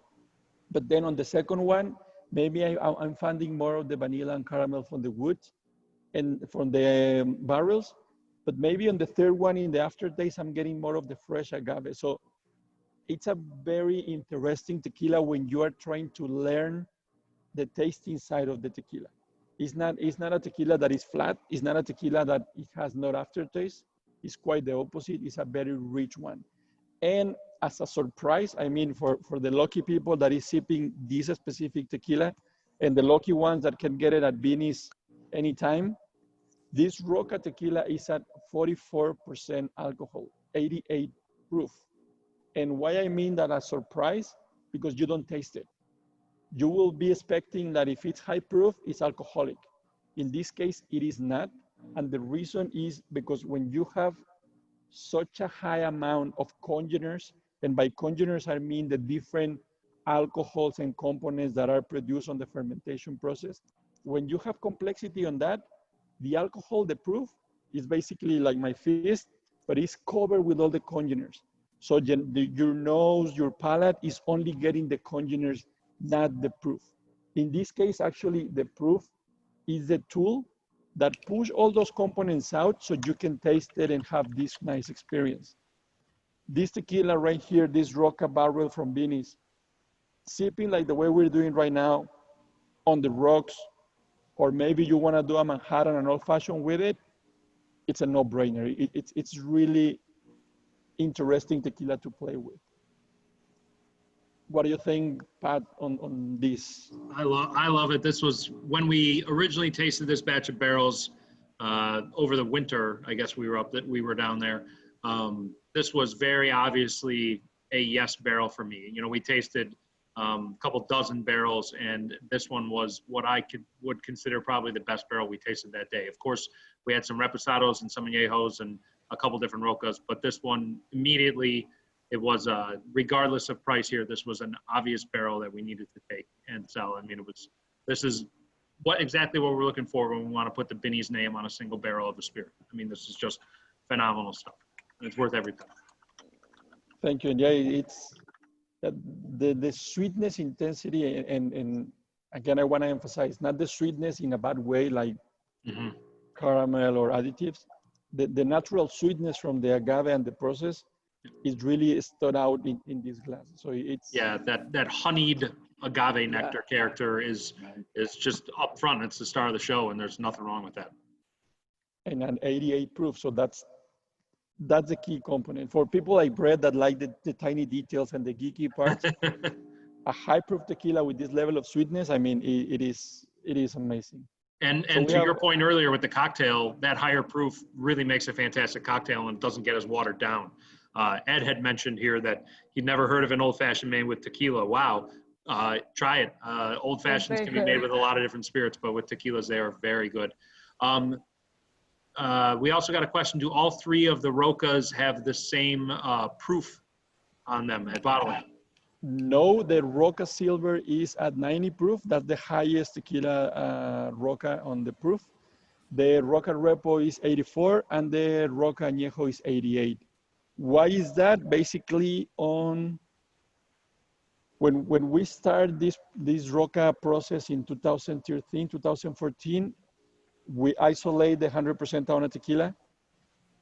but then on the second one, maybe I'm finding more of the vanilla and caramel from the wood and from the barrels. But maybe on the third one in the aftertaste, I'm getting more of the fresh agave. So it's a very interesting tequila when you are trying to learn the tasting side of the tequila. It's not a tequila that is flat. It's not a tequila that it has no aftertaste. It's quite the opposite. It's a very rich one. And as a surprise, I mean, for the lucky people that is sipping this specific tequila and the lucky ones that can get it at Beanie's anytime, this Roca tequila is at 44% alcohol, 88 proof. And why I mean that a surprise, because you don't taste it. You will be expecting that if it's high proof, it's alcoholic. In this case, it is not. And the reason is because when you have such a high amount of congeners, and by congeners I mean the different alcohols and components that are produced on the fermentation process, when you have complexity on that, the alcohol, the proof, is basically like my fist, but it's covered with all the congeners. So your nose, your palate is only getting the congeners, not the proof. In this case, actually, the proof is the tool that push all those components out so you can taste it and have this nice experience. This tequila right here, this Roca barrel from Beanie's, sipping like the way we're doing right now on the rocks, or maybe you want to do a Manhattan and old-fashioned with it, it's a no-brainer. It's really interesting tequila to play with. What do you think, Pat, on this? I love it. This was when we originally tasted this batch of barrels over the winter. I guess we were down there. This was very obviously a yes barrel for me. You know, we tasted a couple dozen barrels, and this one was what I would consider probably the best barrel we tasted that day. Of course, we had some reposados and some añejos and a couple different rocas, but this one immediately, it was regardless of price here, this was an obvious barrel that we needed to take and sell. I mean, this is exactly what we're looking for when we want to put the Beanie's name on a single barrel of a spirit. I mean, this is just phenomenal stuff. It's worth everything. Thank you. And yeah, it's the sweetness intensity, and again, I want to emphasize, not the sweetness in a bad way, like caramel or additives. The natural sweetness from the agave and the process is really stood out in this glass. So it's, yeah, that honeyed agave nectar character is just up front. It's the star of the show, and there's nothing wrong with that. And an 88 proof, so that's the key component. For people like Brett that like the tiny details and the geeky parts, a high proof tequila with this level of sweetness, I mean, it is amazing. And so to your point earlier with the cocktail, that higher proof really makes a fantastic cocktail and doesn't get as watered down. Ed had mentioned here that he'd never heard of an old fashioned made with tequila. Wow. Try it. Old fashions can be made with a lot of different spirits, but with tequilas, they are very good. We also got a question. Do all three of the Rocas have the same proof on them at bottling? No, the Roca Silver is at 90 proof. That's the highest tequila Roca on the proof. The Roca Repo is 84 and the Roca Añejo is 88. Why is that? Basically, when we start this Roca process in 2013, 2014, we isolate the 100% Tahona tequila.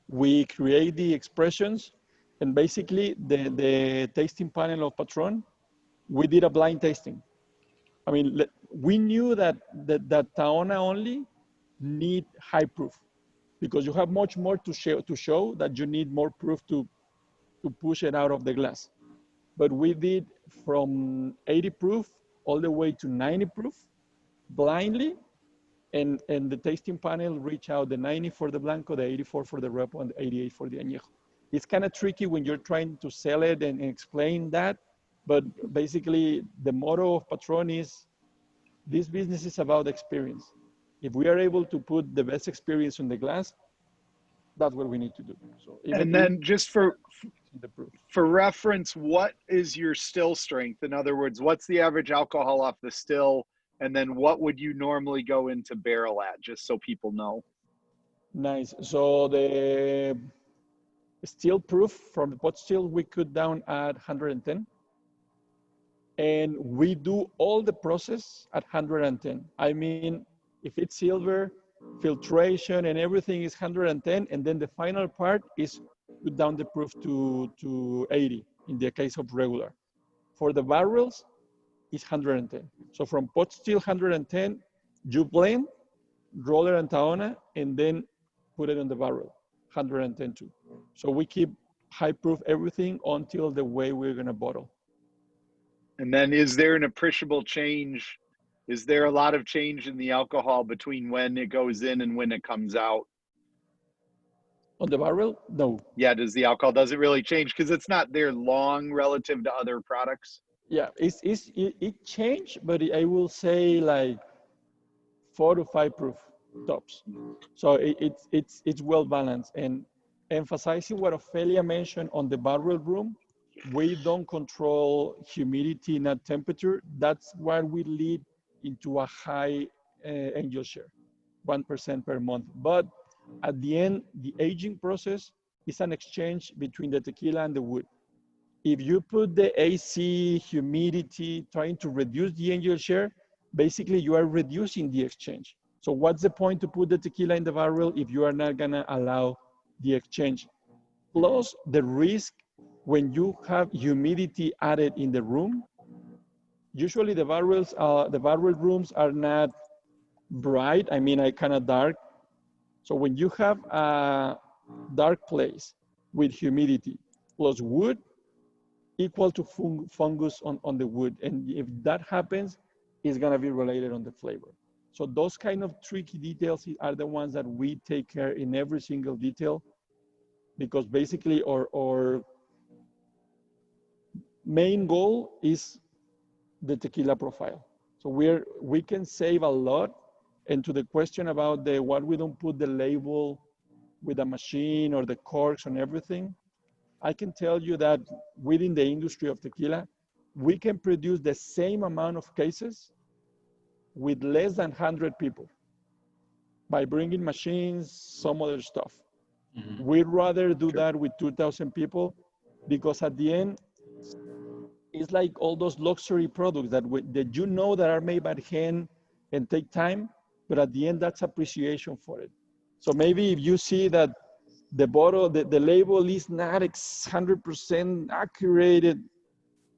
We create the expressions, and basically the tasting panel of Patron, we did a blind tasting. I mean, we knew that Tahona only need high proof, because you have much more to show that you need more proof to push it out of the glass. But we did from 80 proof all the way to 90 proof blindly, and the tasting panel reached out the 90 for the Blanco, the 84 for the Repo, and the 88 for the Añejo. It's kind of tricky when you're trying to sell it and explain that. But basically, the motto of Patron is, this business is about experience. If we are able to put the best experience on the glass, that's what we need to do. So And then just for the proof. reference, what is your still strength? In other words, what's the average alcohol off the still? And then what would you normally go into barrel at, just so people know? Nice. So the still proof from the pot still, we cut down at 110. And we do all the process at 110. I mean, if it's silver, filtration and everything is 110, and then the final part is put down the proof to 80 in the case of regular. For the barrels, it's 110. So from pot still 110, you blend, roller and tahona, and then put it on the barrel, 110 too. So we keep high proof everything until the way we're gonna bottle. And then is there an appreciable change? Is there a lot of change in the alcohol between when it goes in and when it comes out? On the barrel? No. Yeah, does the alcohol, does it really change? Because it's not there long relative to other products. Yeah, it changed, but I will say like 4 to 5 proof tops. So it's well balanced. And emphasizing what Ofelia mentioned on the barrel room, we don't control humidity, not temperature. That's why we lead into a high angel share, 1% per month. But at the end, the aging process is an exchange between the tequila and the wood. If you put the AC, humidity, trying to reduce the angel share, basically you are reducing the exchange. So what's the point to put the tequila in the barrel if you are not gonna allow the exchange? Plus the risk when you have humidity added in the room. Usually the barrel rooms are not bright, I mean, kind of dark. So when you have a dark place with humidity plus wood, equal to fungus on the wood. And if that happens, it's gonna be related on the flavor. So those kind of tricky details are the ones that we take care in every single detail, because basically our main goal is the tequila profile. So we can save a lot. And to the question about what we don't put the label with a machine or the corks and everything, I can tell you that within the industry of tequila, we can produce the same amount of cases with less than 100 people by bringing machines, some other stuff. Mm-hmm. We'd rather do that with 2,000 people, because at the end, it's like all those luxury products that you know that are made by hand and take time, but at the end, that's appreciation for it. So maybe if you see that the bottle, the label is not 100% accurate,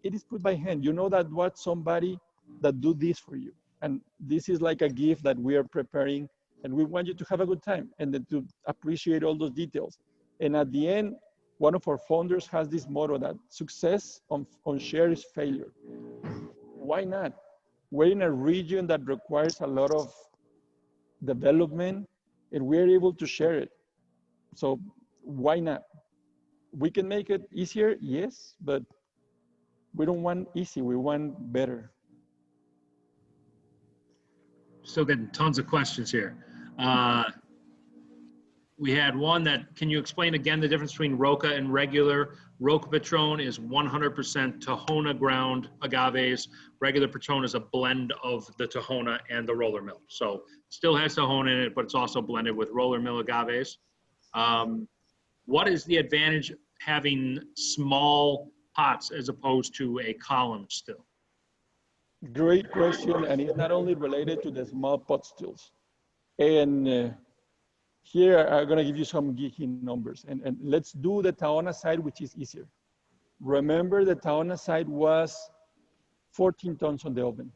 it is put by hand. You know that what somebody that do this for you. And this is like a gift that we are preparing, and we want you to have a good time and then to appreciate all those details. And at the end, one of our founders has this motto that success on share is failure. Why not? We're in a region that requires a lot of development, and we're able to share it. So why not? We can make it easier, yes, but we don't want easy, we want better. Still getting tons of questions here. We had one that, can you explain again the difference between Roca and regular? Roca Patron is 100% Tahona ground agaves. Regular Patron is a blend of the Tahona and the roller mill. So still has Tahona in it, but it's also blended with roller mill agaves. What is the advantage having small pots as opposed to a column still? Great question, and it's not only related to the small pot stills. And here I'm gonna give you some geeky numbers, and let's do the Tahona side, which is easier. Remember, the Tahona side was 14 tons on the oven.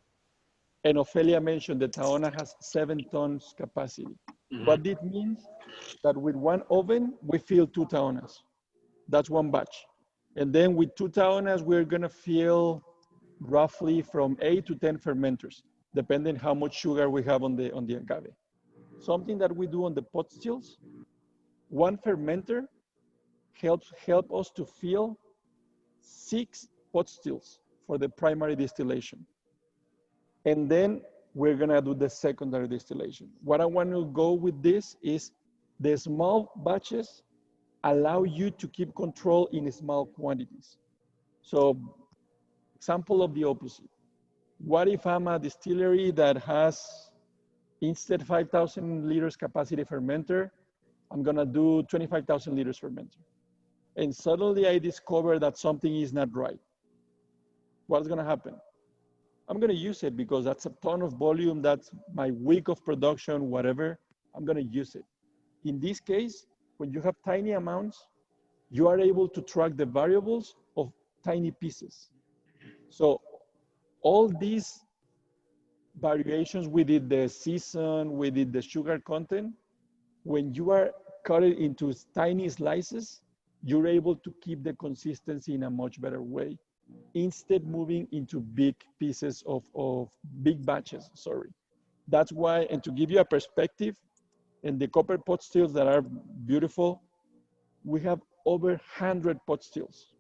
And Ofelia mentioned that Tahona has 7 tons capacity. Mm-hmm. What it means that with one oven, we fill 2 Tahonas. That's one batch. And then with 2 Tahonas, we're gonna fill roughly from 8 to 10 fermenters, depending how much sugar we have on the agave. Something that we do on the pot stills, one fermenter help us to fill 6 pot stills for the primary distillation. And then we're gonna do the secondary distillation. What I want to go with this is the small batches allow you to keep control in small quantities. So example of the opposite. What if I'm a distillery that has instead 5,000 liters capacity fermenter, I'm gonna do 25,000 liters fermenter. And suddenly I discover that something is not right. What's gonna happen? I'm gonna use it because that's a ton of volume, that's my week of production, whatever, I'm gonna use it. In this case, when you have tiny amounts, you are able to track the variables of tiny pieces. So all these variations within the season, within the sugar content, when you are cut it into tiny slices, you're able to keep the consistency in a much better way, instead moving into big pieces of big batches, sorry. That's why, and to give you a perspective, in the copper pot stills that are beautiful, we have over 100 pot stills.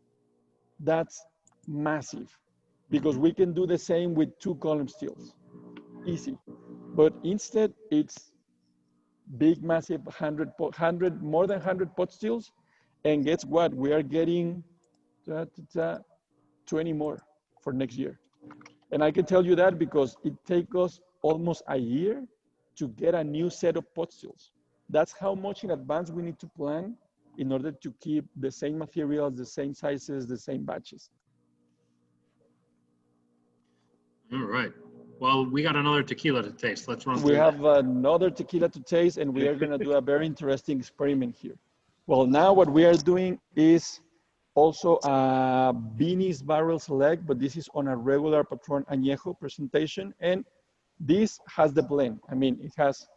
That's massive, because we can do the same with 2 column stills, easy. But instead, it's big, massive, more than 100 pot stills. And guess what? We are getting 20 more for next year. And I can tell you that because it takes us almost a year to get a new set of pot stills. That's how much in advance we need to plan in order to keep the same materials, the same sizes, the same batches. All right. Well, we got another tequila to taste. Let's run through We that. have another tequila to taste, and we are going to do a very interesting experiment here. Well, now what we are doing is also a Beanies barrel select, but this is on a regular Patron Añejo presentation. And this has the blend. I mean, it has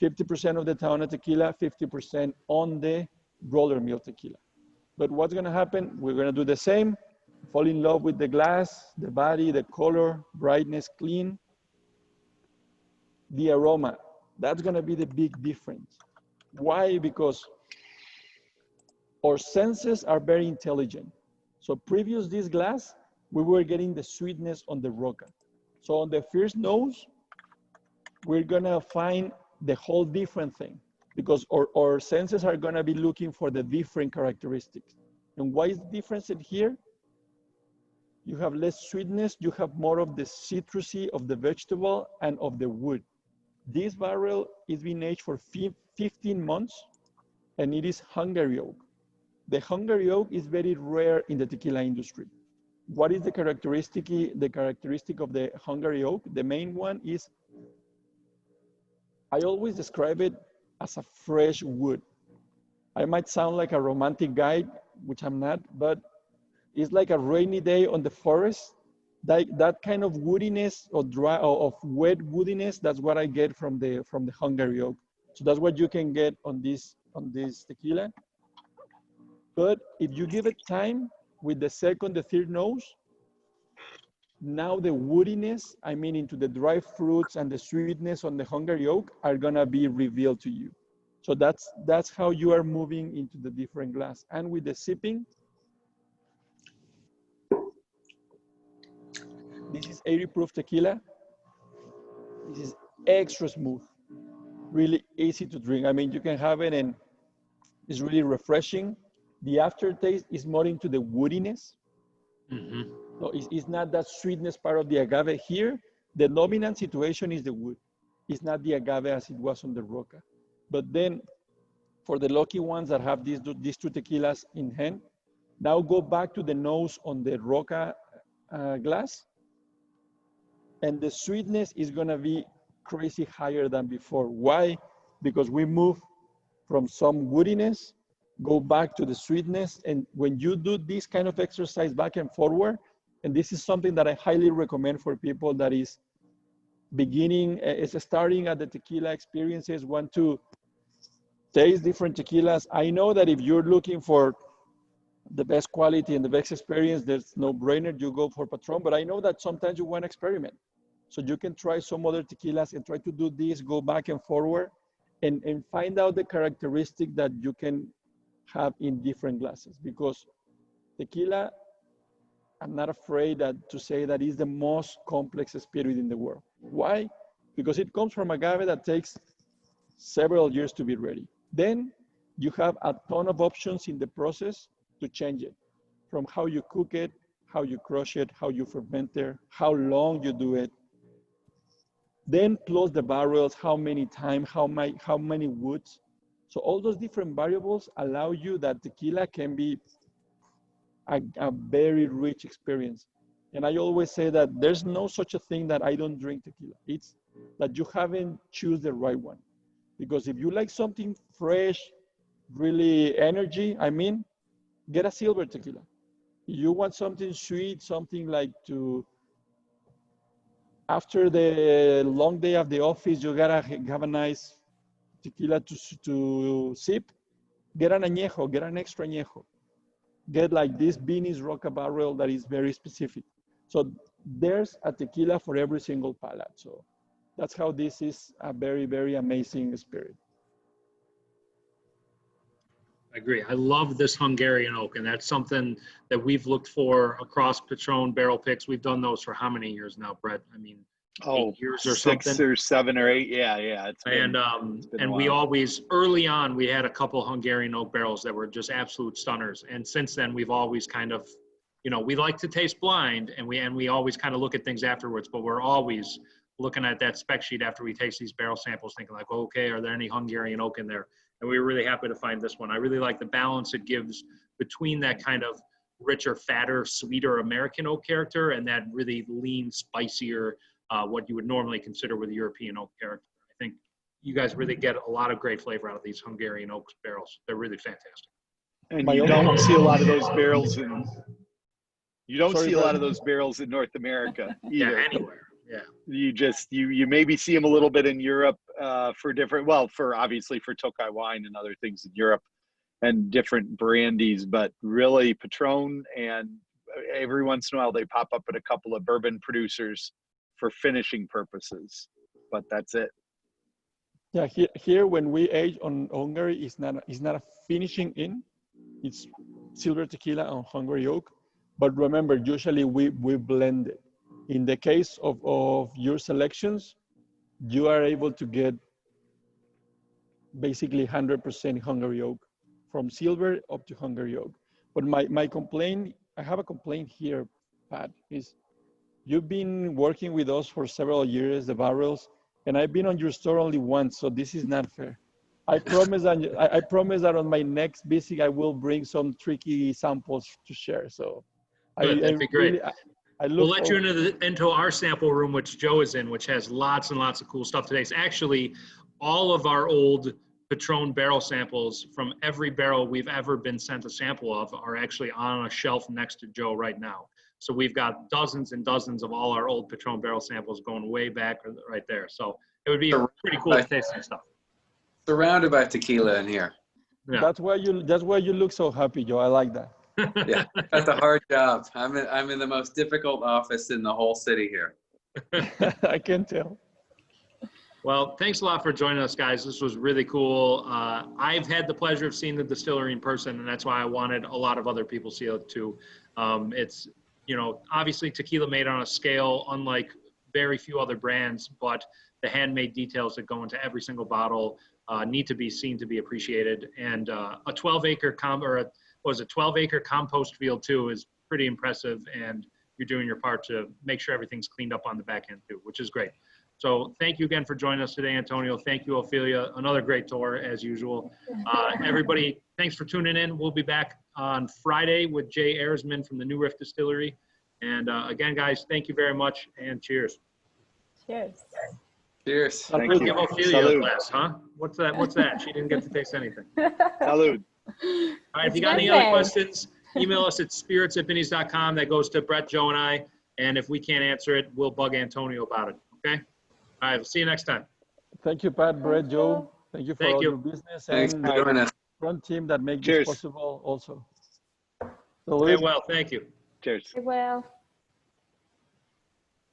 50% of the Tahona tequila, 50% on the roller mill tequila. But what's going to happen? We're going to do the same, fall in love with the glass, the body, the color, brightness, clean. The aroma, that's going to be the big difference. Why? Because our senses are very intelligent. So previous this glass, we were getting the sweetness on the roca. So on the first nose, we're gonna find the whole different thing, because our senses are gonna be looking for the different characteristics. And why is the difference in here? You have less sweetness, you have more of the citrusy of the vegetable and of the wood. This barrel is being aged for 15 months, and it is Hungary oak. The Hungary oak is very rare in the tequila industry. What is the characteristic of the Hungary oak? The main one is, I always describe it as a fresh wood. I might sound like a romantic guy, which I'm not, but it's like a rainy day on the forest. That kind of woodiness or dry or of wet woodiness, that's what I get from the Hungary oak. So that's what you can get on this tequila. But if you give it time with the second, the third nose, now the woodiness, I mean into the dry fruits and the sweetness on the Hungary oak are gonna be revealed to you. So that's how you are moving into the different glass. And with the sipping, this is 80 proof tequila. This is extra smooth, really easy to drink. I mean, you can have it and it's really refreshing. The aftertaste is more into the woodiness. Mm-hmm. So it's not that sweetness part of the agave here. The dominant situation is the wood. It's not the agave as it was on the roca. But then for the lucky ones that have these two tequilas in hand, now go back to the nose on the roca glass. And the sweetness is gonna be crazy higher than before. Why? Because we move from some woodiness, go back to the sweetness. And when you do this kind of exercise back and forward, and this is something that I highly recommend for people that is starting at the tequila experiences, want to taste different tequilas. I know that if you're looking for the best quality and the best experience, there's no brainer, you go for Patron, but I know that sometimes you want to experiment. So you can try some other tequilas and try to do this, go back and forward, and find out the characteristic that you can have in different glasses, because tequila, I'm not afraid to say that is the most complex spirit in the world. Why? Because it comes from agave that takes several years to be ready. Then you have a ton of options in the process to change it, from how you cook it, how you crush it, how you ferment it, how long you do it. Then plus the barrels, how many times, how many woods. So all those different variables allow you that tequila can be a very rich experience. And I always say that there's no such a thing that I don't drink tequila. It's that you haven't choose the right one. Because if you like something fresh, really energy, I mean, get a silver tequila. You want something sweet, something like after the long day of the office, you gotta have a nice tequila to sip. Get an añejo, get an extra añejo. Get like this Beanies Roca barrel that is very specific. So there's a tequila for every single palate. So that's how this is a very, very amazing spirit. I agree. I love this Hungarian oak, and that's something that we've looked for across Patron barrel picks. We've done those for how many years now, Brett? I mean, 8 years or 6 something. or 7 or 8. Yeah. It's been, and we always, early on, we had a couple Hungarian oak barrels that were just absolute stunners. And since then, we've always kind of, you know, we like to taste blind, and we always kind of look at things afterwards, but we're always looking at that spec sheet after we taste these barrel samples, thinking like, oh, okay, are there any Hungarian oak in there? And we were really happy to find this one. I really like the balance it gives between that kind of richer, fatter, sweeter American oak character and that really lean, spicier, what you would normally consider with European oak character. I think you guys really get a lot of great flavor out of these Hungarian oak barrels. They're really fantastic. And you don't see a lot of those barrels in. You don't see a lot of those barrels in North America either. Yeah, anywhere. Yeah. You maybe see them a little bit in Europe for different, for obviously for Tokai wine and other things in Europe and different brandies, but really Patron, and every once in a while they pop up at a couple of bourbon producers for finishing purposes, but that's it. Yeah, here when we age on Hungary, it's not a finishing in, it's silver tequila on Hungary oak, but remember, usually we blend it. In the case of your selections, you are able to get basically 100% Hungary oak, from silver up to Hungary oak. But my complaint, I have a complaint here, Pat, is you've been working with us for several years, the barrels, and I've been on your store only once, so this is not fair. I promise that on my next visit, I will bring some tricky samples to share. So Good, that'd be great. We'll let you into our sample room, which Joe is in, which has lots and lots of cool stuff today. It's actually all of our old Patron barrel samples from every barrel we've ever been sent a sample of are actually on a shelf next to Joe right now. So we've got dozens and dozens of all our old Patron barrel samples going way back right there. So it would be pretty cool to taste some stuff. Surrounded by tequila in here. Yeah. That's why you look so happy, Joe. I like that. Yeah, that's a hard job. I'm in the most difficult office in the whole city here. I can tell. Well, thanks a lot for joining us, guys. This was really cool. I've had the pleasure of seeing the distillery in person, and that's why I wanted a lot of other people to see it too. It's, you know, obviously tequila made on a scale unlike very few other brands, but the handmade details that go into every single bottle need to be seen to be appreciated. And a 12-acre 12-acre compost field too is pretty impressive, and you're doing your part to make sure everything's cleaned up on the back end too, which is great. So thank you again for joining us today, Antonio. Thank you, Ofelia. Another great tour as usual. Everybody, thanks for tuning in. We'll be back on Friday with Jay Erzman from the New Riff Distillery. And again, guys, thank you very much, and cheers. Cheers. Cheers. Thank you. Give Ofelia a glass, huh? What's that? She didn't get to taste anything. Salud. All right, if you got any other questions, email us at spirits@binnies.com. That goes to Brett, Joe, and I. And if we can't answer it, we'll bug Antonio about it, okay? All right, we'll see you next time. Thank you, Pat, Brett, Joe. Thank you for all your business. Thanks and for joining us. front team that make this possible also. So Very well, thank you. Cheers. Well.